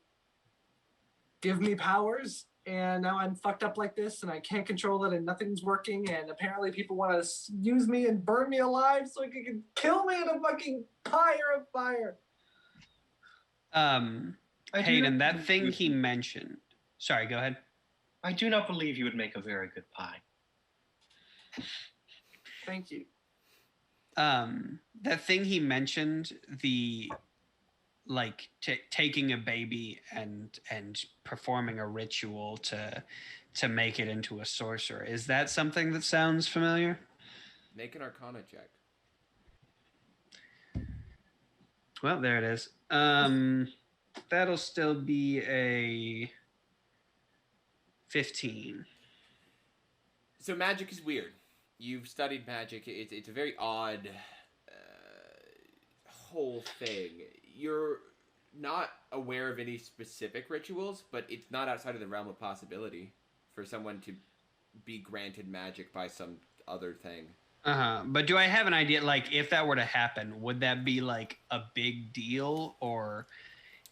give me powers. And now I'm fucked up like this, and I can't control it, and nothing's working. And apparently, people want to use me and burn me alive so they can kill me in a fucking pyre of fire.
Hayden, that thing he mentioned. Sorry, go ahead.
I do not believe you would make a very good pie.
Thank you.
That thing he mentioned, the like taking a baby and performing a ritual to make it into a sorcerer. Is that something that sounds familiar?
Make an Arcana check.
Well, there it is. That'll still be a 15.
So magic is weird. You've studied magic. It's a very odd whole thing. You're not aware of any specific rituals, but it's not outside of the realm of possibility for someone to be granted magic by some other thing.
But do I have an idea, like, if that were to happen, would that be, like, a big deal, or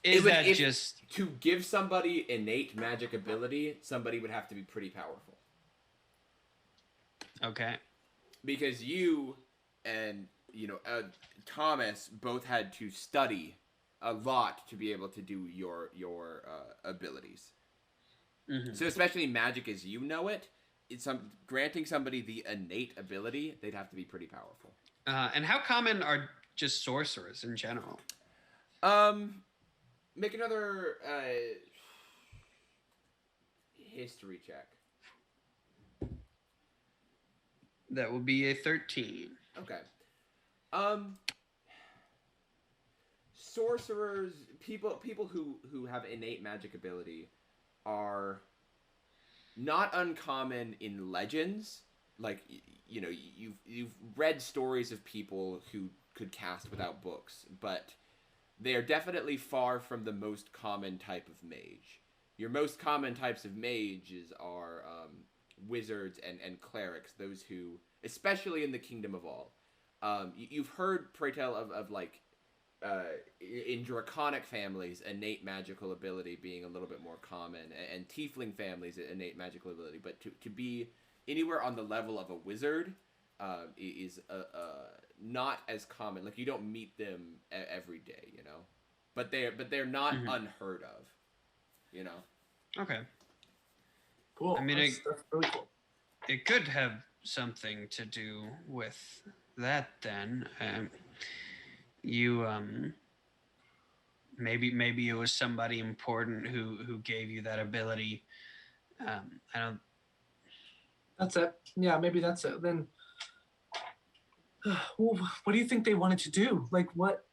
is that just...
To give somebody innate magic ability, somebody would have to be pretty powerful.
Okay.
Because you and, Thomas both had to study a lot to be able to do your abilities.
Mm-hmm.
So especially magic as you know it, granting somebody the innate ability, they'd have to be pretty powerful.
And how common are just sorcerers in general?
Make another history check.
That would be a 13.
Okay. Sorcerers, people who have innate magic ability are not uncommon in legends. Like, you know, you've read stories of people who could cast without books, but they are definitely far from the most common type of mage. Your most common types of mages are wizards and clerics, those who, especially in the Kingdom of All. You've heard, pray tell, of like, in draconic families, innate magical ability being a little bit more common, and tiefling families, innate magical ability. But to be anywhere on the level of a wizard is not as common. Like, you don't meet them every day, you know. But they're not unheard of, you know.
Okay.
Cool.
I mean,
that's really cool.
It could have something to do with that then. Maybe it was somebody important who gave you that ability. I don't.
That's it. Yeah, maybe that's it. Then, well, what do you think they wanted to do? Like what?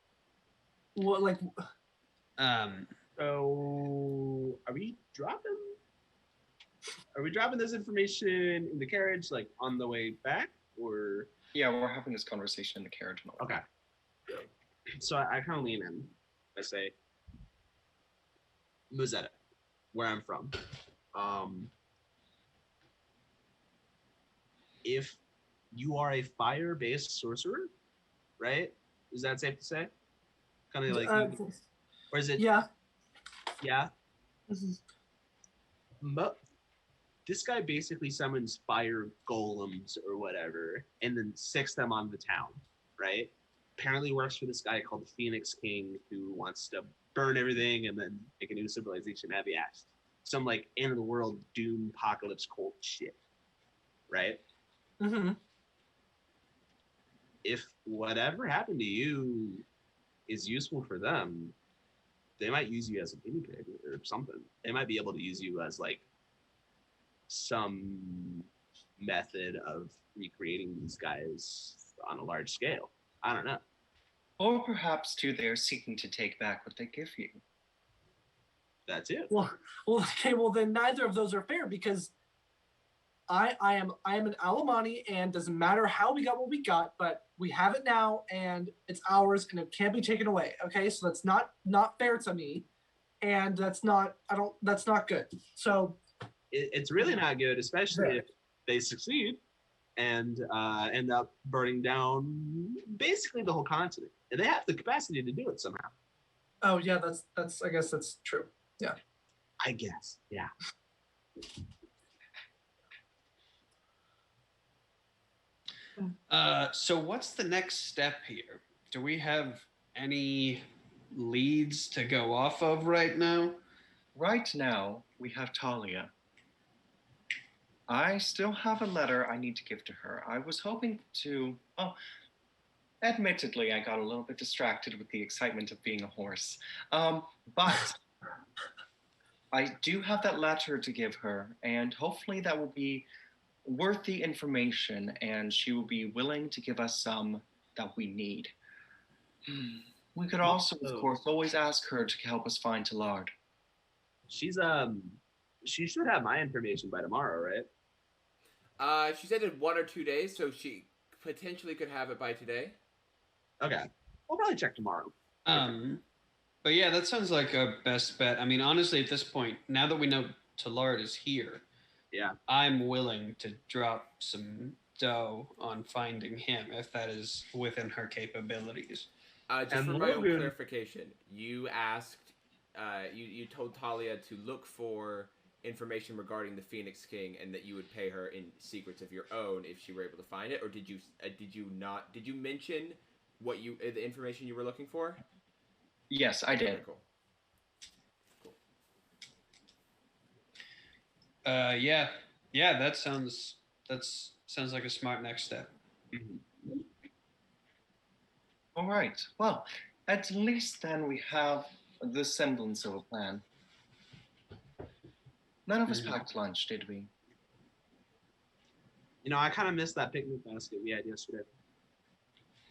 Like?
So are we dropping this information in the carriage, like on the way back, or?
Yeah, we're having this conversation in the carriage.
Okay. So I kind of lean in. I say, Muzetta, where I'm from. If you are a fire-based sorcerer, right? Is that safe to say? Kind of like, or is it?
Yeah.
Yeah. This guy basically summons fire golems or whatever, and then sticks them on the town, right? Apparently works for this guy called the Phoenix King, who wants to burn everything and then make a new civilization out of the ash. Some like end of the world doom apocalypse cult shit, right?
Mm-hmm.
If whatever happened to you is useful for them, they might use you as a guinea pig or something. They might be able to use you as like some method of recreating these guys on a large scale. I don't know.
Or perhaps too, they're seeking to take back what they give you.
That's it.
Well, okay. Well, then neither of those are fair because I am an Alimani, and doesn't matter how we got what we got, but we have it now, and it's ours, and it can't be taken away. Okay, so that's not fair to me, and that's not good. So
it's really not good, especially if they succeed and end up burning down basically the whole continent, and they have the capacity to do it somehow.
Oh yeah, that's I guess that's true. Yeah.
I guess. Yeah.
So what's the next step here? Do we have any leads to go off of right now?
Right now, we have Talia. I still have a letter I need to give to her. I was hoping to... Oh, admittedly, I got a little bit distracted with the excitement of being a horse. But I do have that letter to give her, and hopefully that will be worth the information, and she will be willing to give us some that we need. We could also, of course, always ask her to help us find Tallard.
She should have my information by tomorrow, right?
She said in 1 or 2 days, so she potentially could have it by today.
Okay. We'll probably check tomorrow.
But yeah, that sounds like a best bet. I mean, honestly, at this point, now that we know Tallard is here,
yeah,
I'm willing to drop some dough on finding him if that is within her capabilities.
Just
And
for my own
Logan-
clarification, you asked, you told Talia to look for information regarding the Phoenix King, and that you would pay her in secrets of your own if she were able to find it, or did you mention what the information you were looking for?
Yes, I did.
Okay, cool.
Yeah, that sounds like a smart next step.
All right. Well, at least then we have the semblance of a plan. None of us packed lunch, did we?
You know, I kind of missed that picnic basket we had yesterday.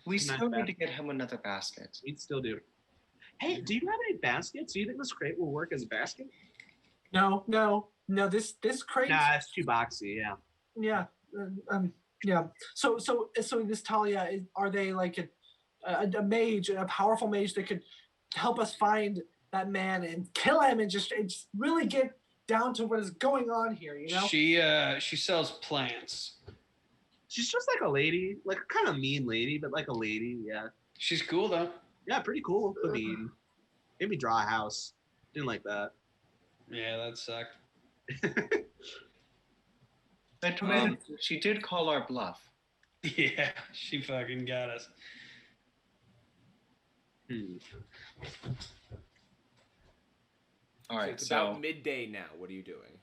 We
Not
still
bad.
need to get him another basket.
We still do. Hey, do you have any baskets? Do you think this crate will work as a basket?
No. This crate.
Nah, it's too boxy. Yeah.
Yeah. Yeah. So this Talia, are they like a mage, a powerful mage that could help us find that man and kill him and just really get down to what is going on here? You know.
She sells plants.
She's just like a lady, like a kind of mean lady, but like a lady. Yeah.
She's cool though.
Yeah, pretty cool. But mean. Maybe draw a house. Didn't like that.
Yeah, that sucked.
She did call our bluff.
Yeah, she fucking got us.
All right,
It's about midday now. What are you doing?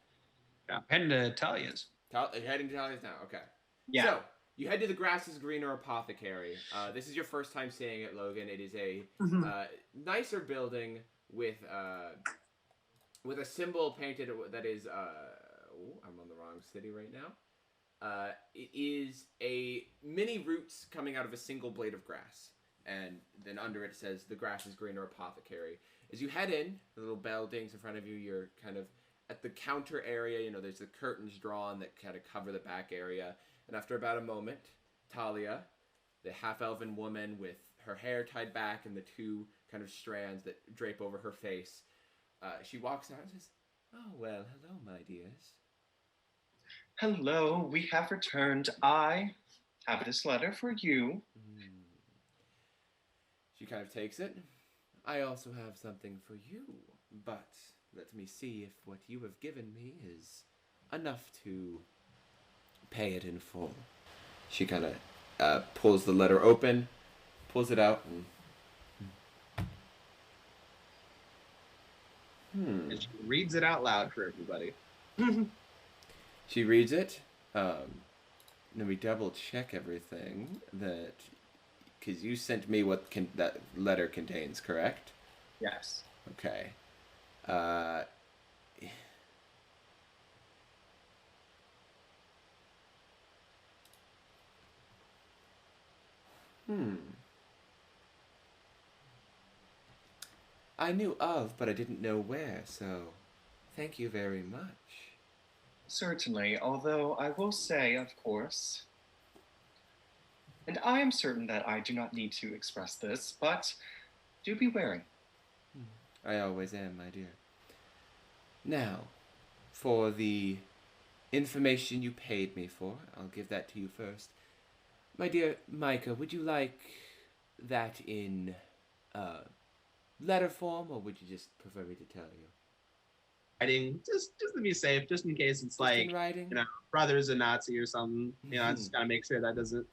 Heading to Talia's.
Heading to Talia's now. Okay.
Yeah.
So you head to the Grass is Greener Apothecary. This is your first time seeing it, Logan. It is a nicer building with a symbol painted that is. I'm on the wrong city right now. It is a mini roots coming out of a single blade of grass, and then under it says the Grass is Greener Apothecary. As you head in, the little bell dings in front of you. You're kind of at the counter area. You know, there's the curtains drawn that kind of cover the back area. And after about a moment, Talia, the half-elven woman with her hair tied back and the two kind of strands that drape over her face, she walks out and says, "Oh, well, hello, my dears."
Hello, we have returned. I have this letter for you.
She kind of takes it. "I also have something for you, but let me see if what you have given me is enough to pay it in full." She kind of pulls the letter open, pulls it out,
And she reads it out loud for everybody.
She reads it. Let me double check everything because you sent me what that letter contains, correct?
Yes.
Okay. I knew of, but I didn't know where, so thank you very much.
Certainly, although I will say, of course, and I am certain that I do not need to express this, but do be wary.
I always am, my dear. Now, for the information you paid me for, I'll give that to you first. My dear Micah, would you like that in letter form, or would you just prefer me to tell you?
Writing, just to be safe, just in case it's like,
in writing?
you know, brother's a Nazi or something. You know, I just gotta make sure that doesn't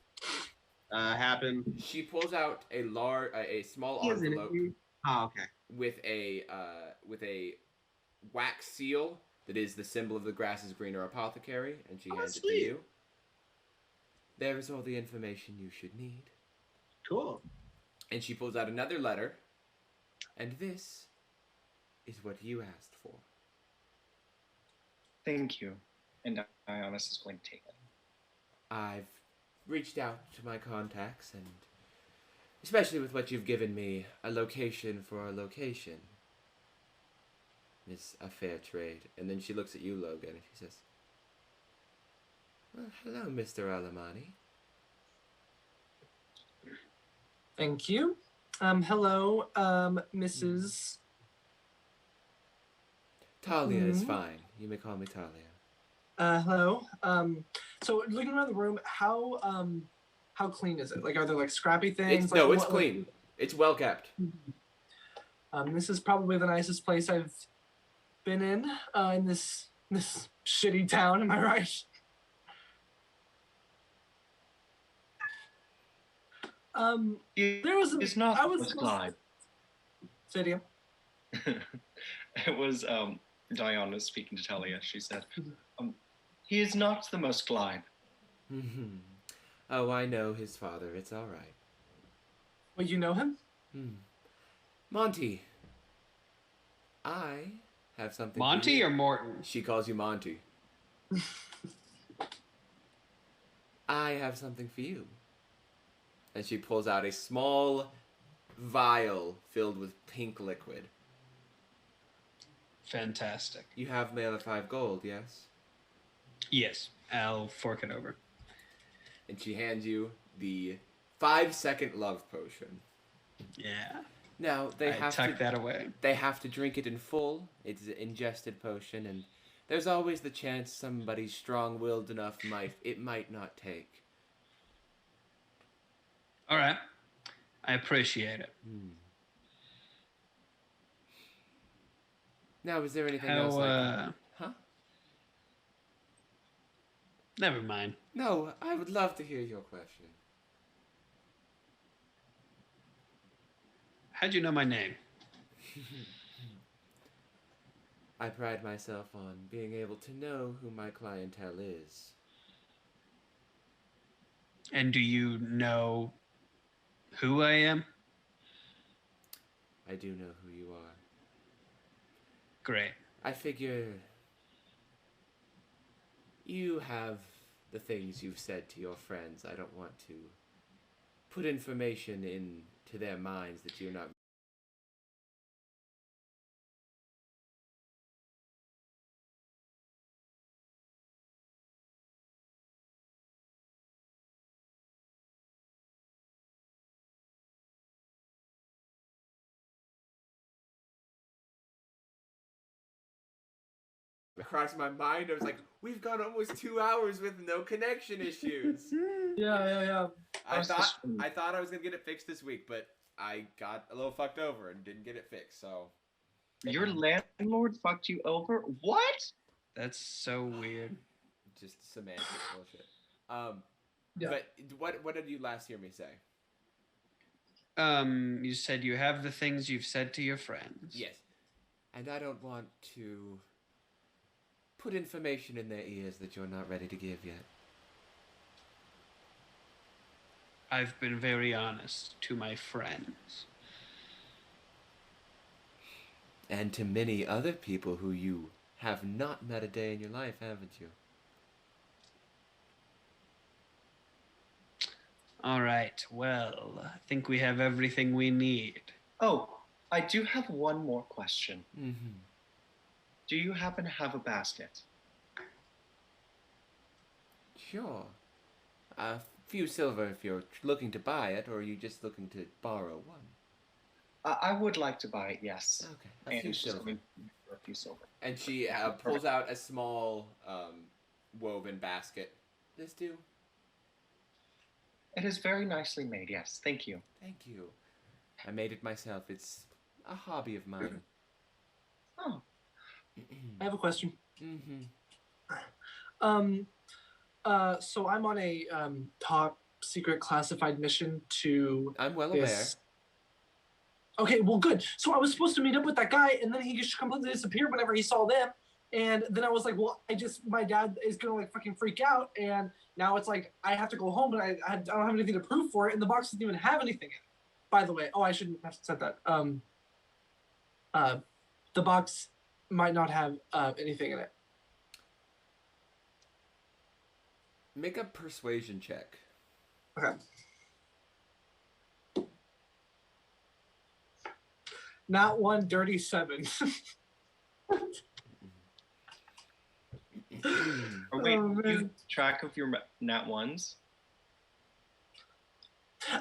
happen.
She pulls out a small envelope
Oh, okay.
with a wax seal that is the symbol of the Grass is Greener Apothecary, and she hands it to you. There is all the information you should need.
Cool.
And she pulls out another letter, and this is what you asked for.
Thank you. And Ionis is going to take it.
I've reached out to my contacts, and especially with what you've given me, a location for a location is a fair trade. And then she looks at you, Logan, and she says, "Well, hello, Mr. Alimani."
Thank you. Hello, Mrs.
Talia is fine. You may call me Talia.
Hello. So looking around the room, how clean is it? Like, are there like scrappy things?
It's clean. It's well kept.
This is probably the nicest place I've been in this shitty town. Am I right? There was
It's not.
Say it again.
It was Diana speaking to Talia. She said, he is not the most glib.
Oh, I know his father. It's all right.
Well, you know him?
Monty, I have something.
Monty or Morton?
She calls you Monty. I have something for you. And she pulls out a small vial filled with pink liquid.
Fantastic.
You have me at 5 gold, yes?
Yes, I'll fork it over.
And she hands you the 5-second love potion.
Yeah.
Now they have
tuck that away.
They have to drink it in full. It's an ingested potion, and there's always the chance somebody strong-willed enough it might not take.
All right. I appreciate it.
Now, is there anything else? Huh?
Never mind.
No, I would love to hear your question.
How'd you know my name?
I pride myself on being able to know who my clientele is.
And do you know who I am?
I do know who you are.
Great.
I figure you have the things you've said to your friends. I don't want to put information into their minds that you're not. Across my mind, I was like, we've gone almost 2 hours with no connection issues.
Yeah.
I thought I was gonna get it fixed this week, but I got a little fucked over and didn't get it fixed. So
your landlord fucked you over? What?
That's so weird.
Just semantic bullshit.
Yeah.
But what did you last hear me say?
You said you have the things you've said to your friends.
Yes, and I don't want to put information in their ears that you're not ready to give yet.
I've been very honest to my friends.
And to many other people who you have not met a day in your life, haven't you?
All right. Well, I think we have everything we need.
Oh, I do have one more question.
Mm-hmm.
Do you happen to have a basket?
Sure. A few silver if you're looking to buy it, or are you just looking to borrow one?
I would like to buy it, yes.
Okay, a few
she's
silver.
looking for a few silver.
And she pulls out a small woven basket. This do?
It is very nicely made, yes. Thank you.
Thank you. I made it myself. It's a hobby of mine.
Oh.
I have a question.
Mm-hmm.
So I'm on a top secret classified mission to.
I'm well aware.
Okay, well, good. So I was supposed to meet up with that guy, and then he just completely disappeared whenever he saw them. And then I was like, well, my dad is gonna like fucking freak out, and now it's like I have to go home, but I don't have anything to prove for it, and the box doesn't even have anything in it. By the way, I shouldn't have said that. The box might not have anything in it.
Make a persuasion check.
Okay. Not one dirty 7.
Oh, wait, you track of your nat ones?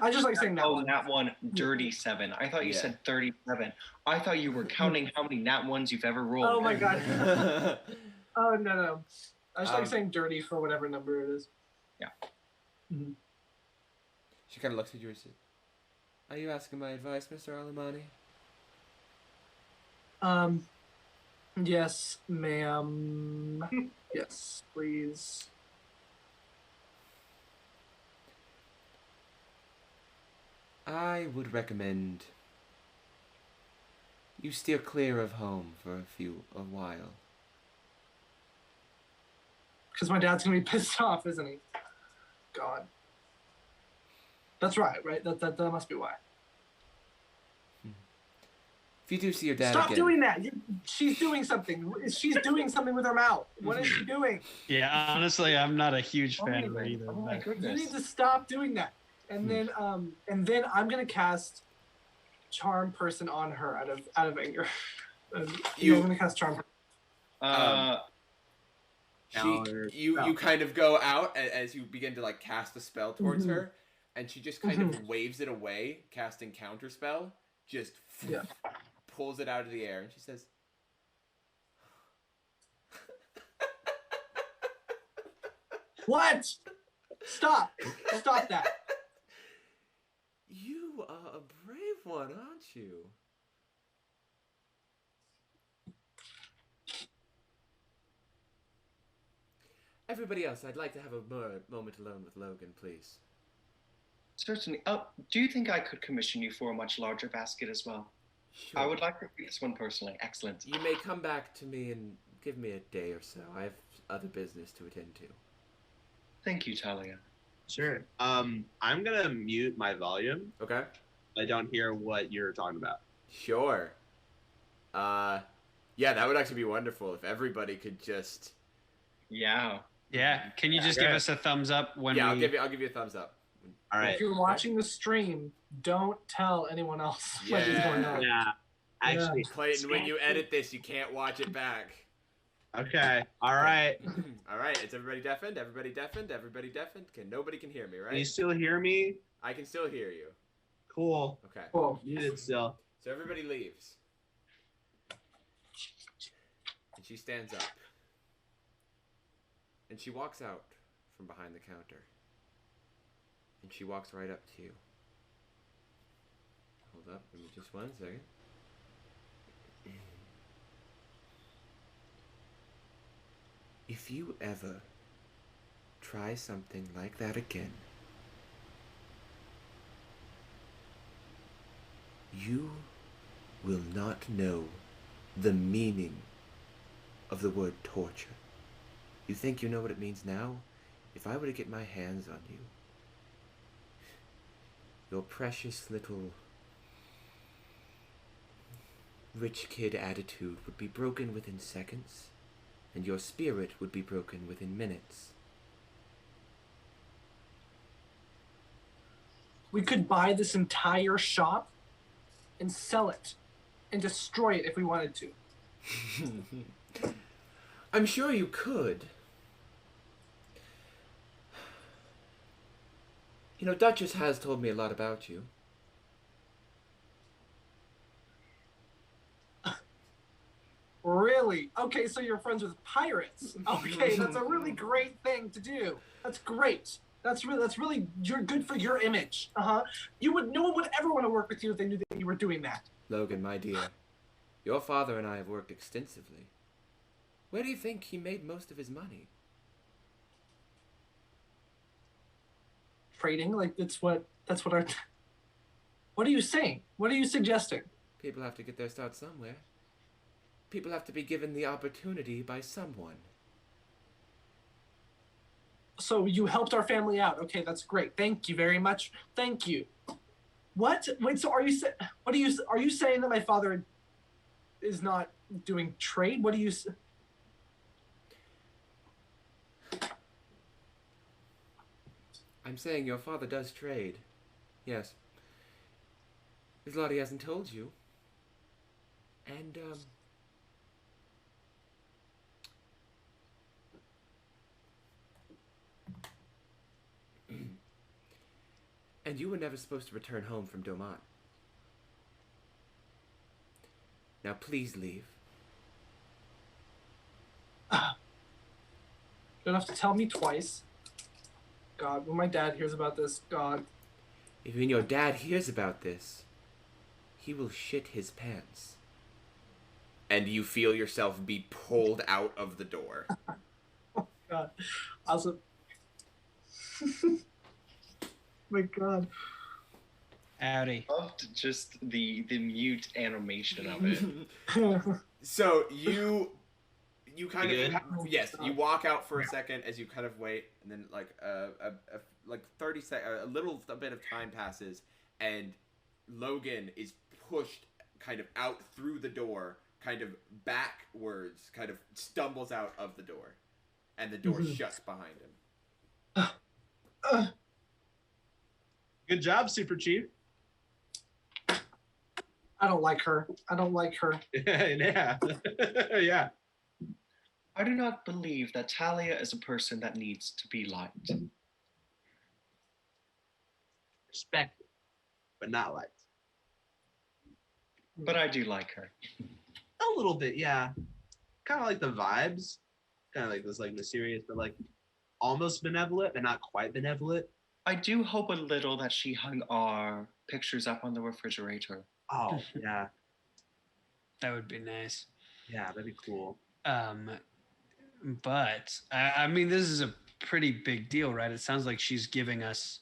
I just like saying nat one.
Nat 1, dirty 7. I thought you said 37. I thought you were counting how many nat 1s you've ever rolled.
Oh my god. Oh, no. I just like saying dirty for whatever number it is.
Yeah.
Mm-hmm.
She kind of looks at you and says, "Are you asking my advice, Mr. Alimani?"
Yes, ma'am. Yes, please.
I would recommend you steer clear of home for a while.
Because my dad's gonna be pissed off, isn't he? God. That's right? That must be why.
If you do see your dad
Stop
again...
doing that! She's doing something. She's doing something with her mouth. What is she doing?
Yeah, honestly, I'm not a huge fan of her either.
Oh my
You
goodness.
need to stop doing that. And then I'm gonna cast Charm Person on her out of anger. I'm gonna cast Charm.
You kind of go out as you begin to like cast a spell towards her, and she just kind of waves it away, casting counterspell. Just pulls it out of the air, and she says,
What? Stop that.
You are a brave one, aren't you? Everybody else, I'd like to have a moment alone with Logan, please.
Certainly. Oh, do you think I could commission you for a much larger basket as well?
Sure.
I would like to read this one personally. Excellent.
You may come back to me and give me a day or so. I have other business to attend to.
Thank you, Talia.
Sure. I'm gonna mute my volume.
Okay.
I don't hear what you're talking about.
Sure. Yeah, that would actually be wonderful if everybody could just...
Yeah.
Yeah, can you just give us a thumbs up when
I'll give you a thumbs up.
All right.
If you're watching the stream, don't tell anyone else what is going on.
Yeah. Actually,
Clayton, when you edit this, you can't watch it back.
Okay. All right.
All right. Is everybody deafened? Everybody deafened? Everybody deafened? Nobody can hear me, right?
Can you still hear me?
I can still hear you.
Cool.
Okay.
Cool.
Muted still.
So everybody leaves. And she stands up. And she walks out from behind the counter. And she walks right up to you. Hold up. Give me just 1 second. If you ever try something like that again, you will not know the meaning of the word torture. You think you know what it means now? If I were to get my hands on you, your precious little rich kid attitude would be broken within seconds, and your spirit would be broken within minutes.
We could buy this entire shop and sell it and destroy it if we wanted to.
I'm sure you could. You know, Duchess has told me a lot about you.
Really? Okay, so you're friends with pirates. Okay, that's a really great thing to do. That's great. That's really you're good for your image. No one would ever want to work with you if they knew that you were doing that.
Logan, my dear, your father and I have worked extensively. Where do you think he made most of his money?
Trading, like that's what our. What are you saying? What are you suggesting?
People have to get their start somewhere. People have to be given the opportunity by someone.
So you helped our family out. Okay, that's great. Thank you very much. Thank you. What? Wait. So are you saying that my father is not doing trade? What do you?
I'm saying your father does trade. Yes. There's a lot he hasn't told you. And, and you were never supposed to return home from Domat. Now please leave.
You don't have to tell me twice. God, when my dad hears about this, God.
If when your dad hears about this, he will shit his pants. And you feel yourself be pulled out of the door.
God. Also. My God.
Howdy.
Loved just the mute animation of it.
So you kind
You
of yes, you walk out for a second as you kind of wait, and then like like 30 seconds, a bit of time passes, and Logan is pushed kind of out through the door, kind of backwards, kind of stumbles out of the door, and the door shuts behind him.
Good job, Super Chief.
I don't like her.
Yeah. Yeah.
I do not believe that Talia is a person that needs to be liked.
Respected, but not liked.
But I do like her.
A little bit, yeah. Kind of like the vibes. Kind of like this, like mysterious, but like almost benevolent, but not quite benevolent.
I do hope a little that she hung our pictures up on the refrigerator.
Oh, yeah.
That would be nice.
Yeah, that'd be cool.
But I mean, this is a pretty big deal, right? It sounds like she's giving us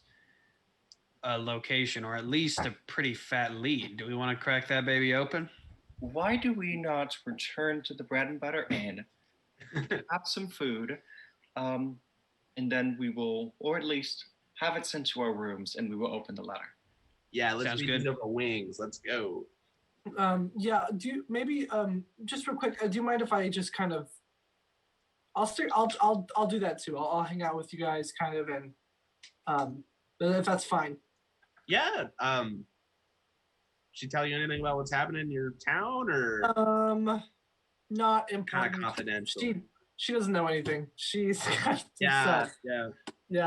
a location, or at least a pretty fat lead. Do we want to crack that baby open?
Why do we not return to the bread and butter inn, have some food, and then we will, or at least have it sent to our rooms, and we will open the letter.
Yeah, let's
Sounds
read
good.
these over wings. Let's go.
Yeah. Do you, maybe just real quick? Do you mind if I just kind of? I'll do that too. I'll hang out with you guys, kind of, and if that's fine.
Yeah. She tell you anything about what's happening in your town, or
Not
kind
important.
of confidential?
She doesn't know anything. She's
Yeah.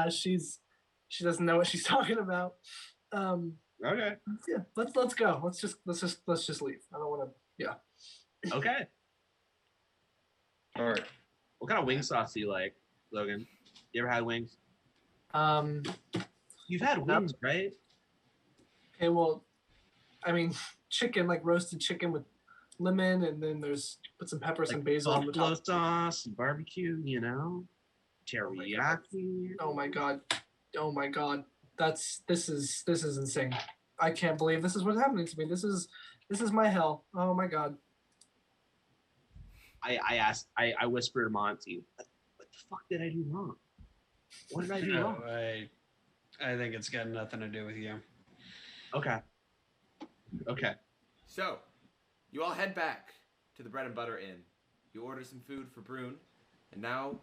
she doesn't know what she's talking about.
Okay.
Yeah, let's go. Let's just leave. I don't want to. Yeah.
Okay.
All right.
What kind of wing sauce do you like, Logan? You ever had wings? You've had wings, right?
Okay. Well, I mean, chicken, like roasted chicken with lemon, and then put some pepper, some basil on the
Buffalo
top.
sauce, and barbecue, teriyaki.
Oh my god. This is insane. I can't believe this is what's happening to me. This is my hell. Oh my god.
I whispered to Monty, what the fuck did I do wrong? What did I do wrong?
I think it's got nothing to do with you.
Okay.
So, you all head back to the Bread and Butter Inn. You order some food for Brune, and now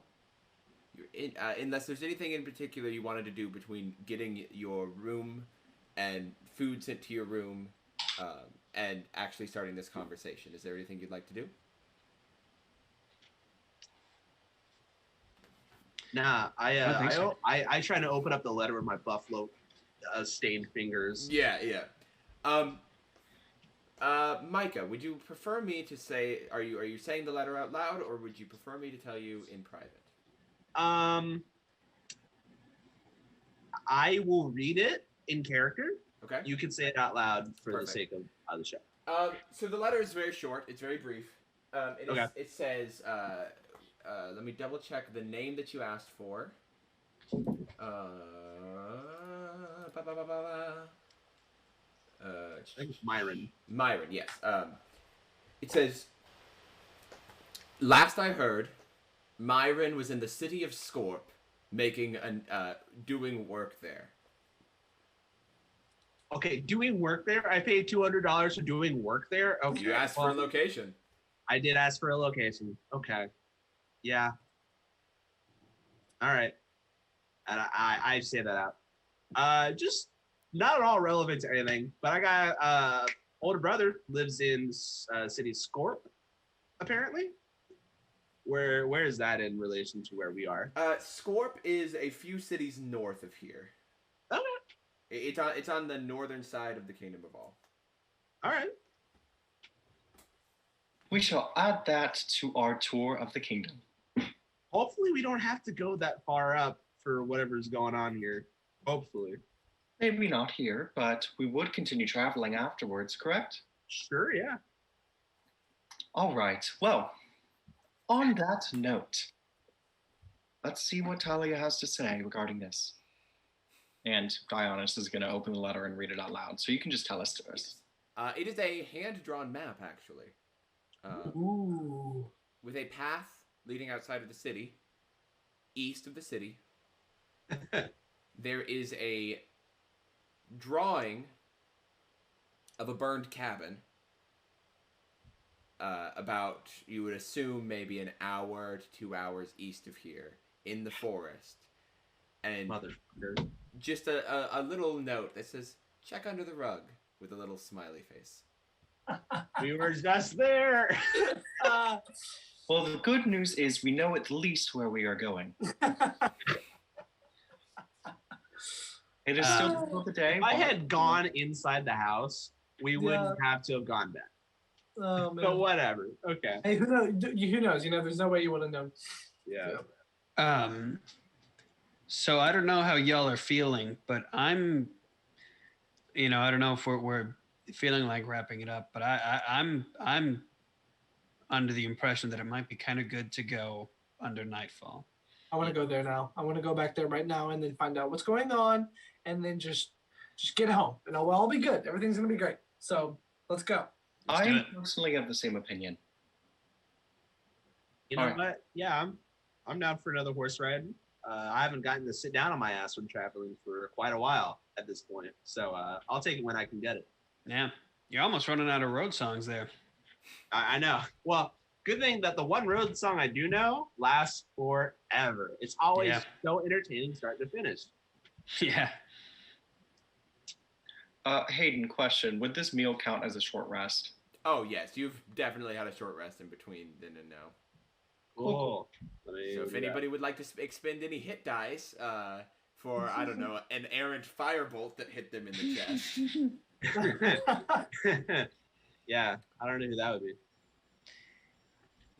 you're in. Unless there's anything in particular you wanted to do between getting your room and food sent to your room, and actually starting this conversation, is there anything you'd like to do?
Nah,
I don't think so.
I try to open up the letter with my buffalo stained fingers.
Yeah. Micah, would you prefer me to say? Are you saying the letter out loud, or would you prefer me to tell you in private?
I will read it in character.
Okay.
You can say it out loud for
Perfect.
the sake of the show.
So the letter is very short. It's very brief. It says. Let me double check the name that you asked for.
I think it's Myron.
Myron, yes. It says, last I heard, Myron was in the city of Scorp, doing work there.
Okay, doing work there? I paid $200 for doing work there? Okay.
You asked for a location.
I did ask for a location. Okay. Yeah. All right. And I say that out. Just not at all relevant to anything, but I got older brother lives in city Scorp, apparently. Where is that in relation to where we are?
Scorp is a few cities north of here.
Okay.
It's on the northern side of the Kingdom of All.
All right.
We shall add that to our tour of the kingdom.
Hopefully we don't have to go that far up for whatever's going on here. Hopefully.
Maybe not here, but we would continue traveling afterwards, correct?
Sure, yeah.
All right. Well, on that note, let's see what Talia has to say regarding this. And Dionys is going to open the letter and read it out loud. So you can just tell us to us.
It is a hand-drawn map, actually.
Ooh.
With a path leading outside of the city, east of the city. There is a drawing of a burned cabin. About, you would assume, maybe an hour to 2 hours east of here, in the forest. And
Motherfucker.
just a little note that says, check under the rug, with a little smiley face.
We were just there.
Well, the good news is we know at least where we are going. It is still the middle of the day.
If I had gone inside the house, we wouldn't have to have gone back.
Oh, man.
But whatever. Okay.
Hey, who knows? Who knows? There's no way you would have known.
Yeah.
So I don't know how y'all are feeling, but I'm, I don't know if we're feeling like wrapping it up, but I'm under the impression that it might be kind of good to go under nightfall.
I want to go there now. I want to go back there right now and then find out what's going on, and then just get home, and we'll all be good. Everything's gonna be great. So let's go.
I personally have the same opinion.
You know what? Yeah, I'm down for another horse ride. I haven't gotten to sit down on my ass when traveling for quite a while at this point, so I'll take it when I can get it.
Yeah, you're almost running out of road songs there.
I know. Well, good thing that the one road song I do know lasts forever. It's always so entertaining start to finish.
Yeah.
Hayden, question. Would this meal count as a short rest?
Oh, yes. You've definitely had a short rest in between then and now.
Cool.
So if anybody would like to expend any hit dice for, I don't know, an errant firebolt that hit them in the chest.
Yeah, I don't know who that would be.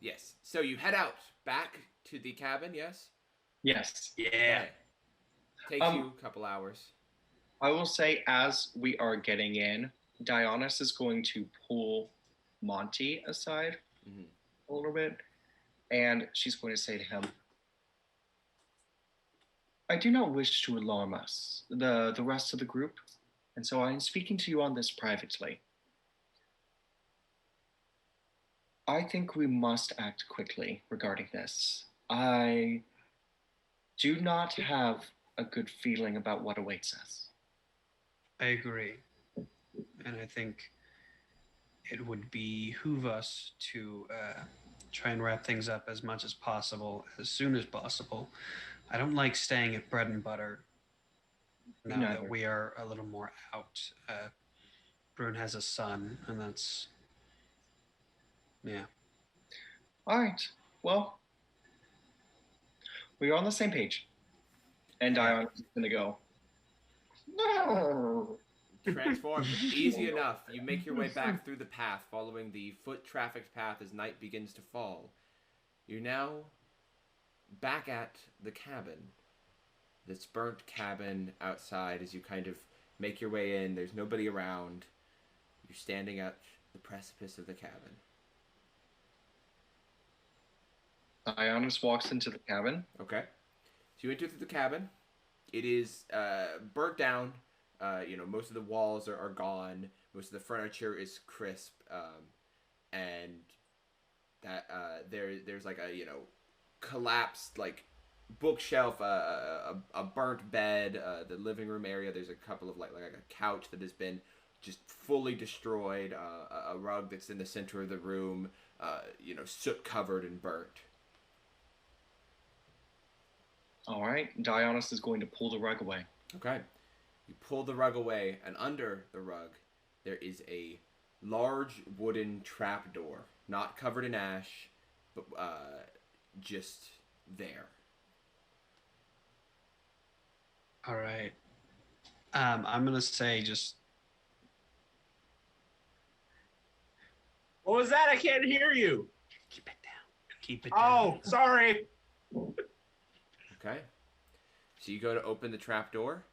Yes. So you head out back to the cabin, yes?
Yes.
Yeah.
Okay. Takes you a couple hours.
I will say, as we are getting in, Dionys is going to pull Monty aside a little bit, and she's going to say to him, I do not wish to alarm us, the rest of the group, and so I am speaking to you on this privately. I think we must act quickly regarding this. I do not have a good feeling about what awaits us.
I agree. And I think it would behoove us to try and wrap things up as much as possible, as soon as possible. I don't like staying at bread and butter now that we are a little more out. Brune has a son, and that's... Yeah.
All right. Well, we are on the same page. And Dionys is going to go, no.
Transform. Easy enough. You make your way back through the path, following the foot-trafficked path as night begins to fall. You're now back at the cabin. This burnt cabin outside as you kind of make your way in. There's nobody around. You're standing at the precipice of the cabin.
Dionys walks into the cabin.
Okay. So you enter through the cabin. It is burnt down. Most of the walls are gone. Most of the furniture is crisp. And that there's like a, collapsed like bookshelf, a burnt bed, the living room area. There's a couple of like a couch that has been just fully destroyed, a rug that's in the center of the room, soot covered and burnt.
All right, Dionys is going to pull the rug away.
Okay. You pull the rug away, and under the rug, there is a large wooden trapdoor, not covered in ash, but just there.
All right. I'm gonna say just.
What was that? I can't hear you.
Keep it down. Keep it down.
Oh, sorry.
Okay. So you go to open the trapdoor.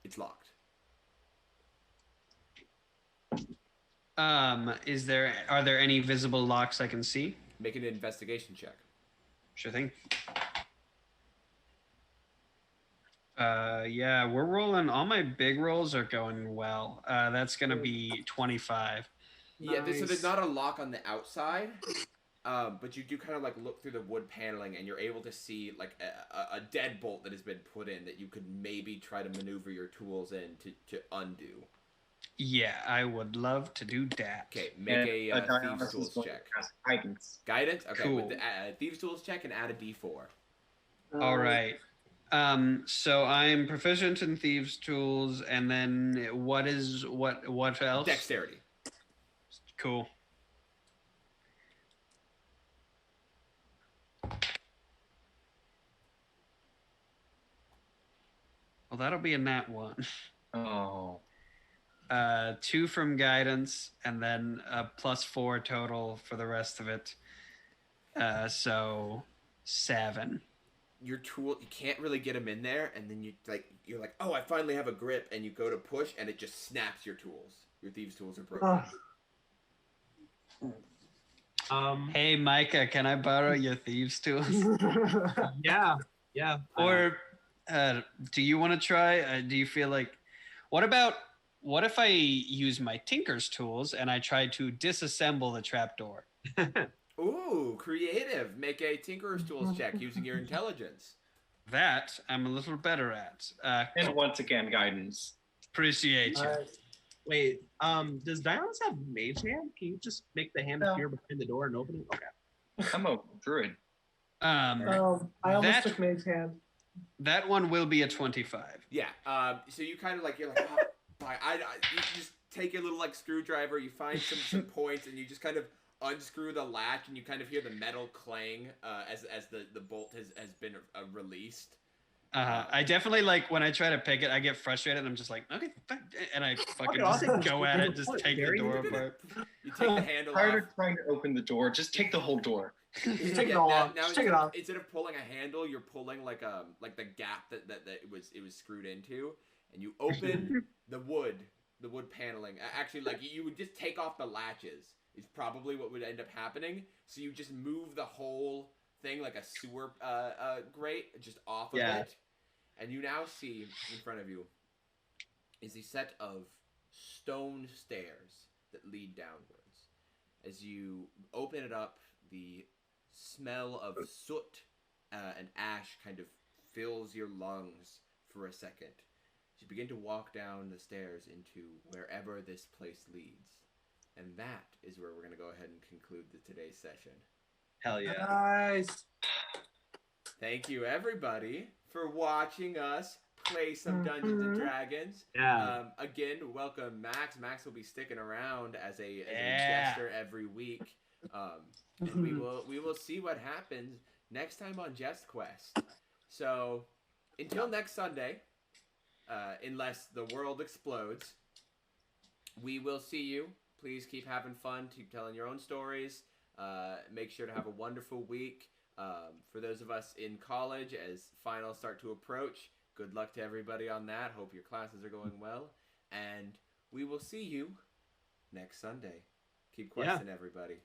It's locked.
Are there any visible locks I can see?
Make an investigation check.
Sure thing. Yeah, we're rolling. All my big rolls are going well. That's gonna be 25.
Yeah, so there's
Nice.
not a lock on the outside, but you do kind of like look through the wood paneling, and you're able to see like a deadbolt that has been put in that you could maybe try to maneuver your tools in to undo.
Yeah, I would love to do that.
Okay, make a
Dionysus
thieves
is
tools
going to
check.
cast Guidance.
Guidance. Okay,
Cool.
with the thieves tools check and add a d4.
All right. So I'm proficient in thieves' tools, and then what else?
Dexterity.
Cool. Well, that'll be a nat 1.
Oh.
2 from guidance, and then a +4 total for the rest of it. So 7.
Your tool, you can't really get them in there, and then you're like, oh, I finally have a grip, and you go to push, and it just snaps your tools. Your thieves' tools are broken.
Hey, Micah, can I borrow your thieves' tools?
Yeah.
Or do you want to try? Do you feel like? What if I use my tinker's tools and I try to disassemble the trapdoor?
Ooh, creative. Make a tinkerer's tools check using your intelligence.
That I'm a little better at.
And once again, Guidance.
Appreciate you.
Wait, does Dionysus have mage hand? Can you just make the hand appear behind the door and open it? Okay.
I'm a druid.
I almost took Mage Hand.
That one will be a 25.
Yeah. So you kind of like, you're like, oh, you just take your little like screwdriver, you find some points, and you just kind of unscrew the latch, and you kind of hear the metal clang as the bolt has been released.
I definitely like when I try to pick it, I get frustrated. I'm just like, okay, and I fucking
I'll
just go at it, just take the
Very
door
good.
apart.
You take the handle
Prior
off.
to trying to open the door, just take the whole door.
Just take it all off.
Now
Just take it off.
instead of pulling a handle, you're pulling like the gap that it was screwed into, and you open the wood paneling. Actually, like you would just take off the latches. Is probably what would end up happening. So you just move the whole thing like a sewer grate just off of it, and you now see in front of you is a set of stone stairs that lead downwards. As you open it up, the smell of soot and ash kind of fills your lungs for a second. As you begin to walk down the stairs into wherever this place leads. And that is where we're going to go ahead and conclude today's session.
Hell yeah.
Nice.
Thank you, everybody, for watching us play some Dungeons and Dragons.
Yeah.
Again, welcome Max. Max will be sticking around as a jester every week. And we will see what happens next time on Jest Quest. So until next Sunday, unless the world explodes, we will see you. Please keep having fun, keep telling your own stories. Make sure to have a wonderful week. For those of us in college, as finals start to approach, good luck to everybody on that. Hope your classes are going well. And we will see you next Sunday. Keep questing, everybody.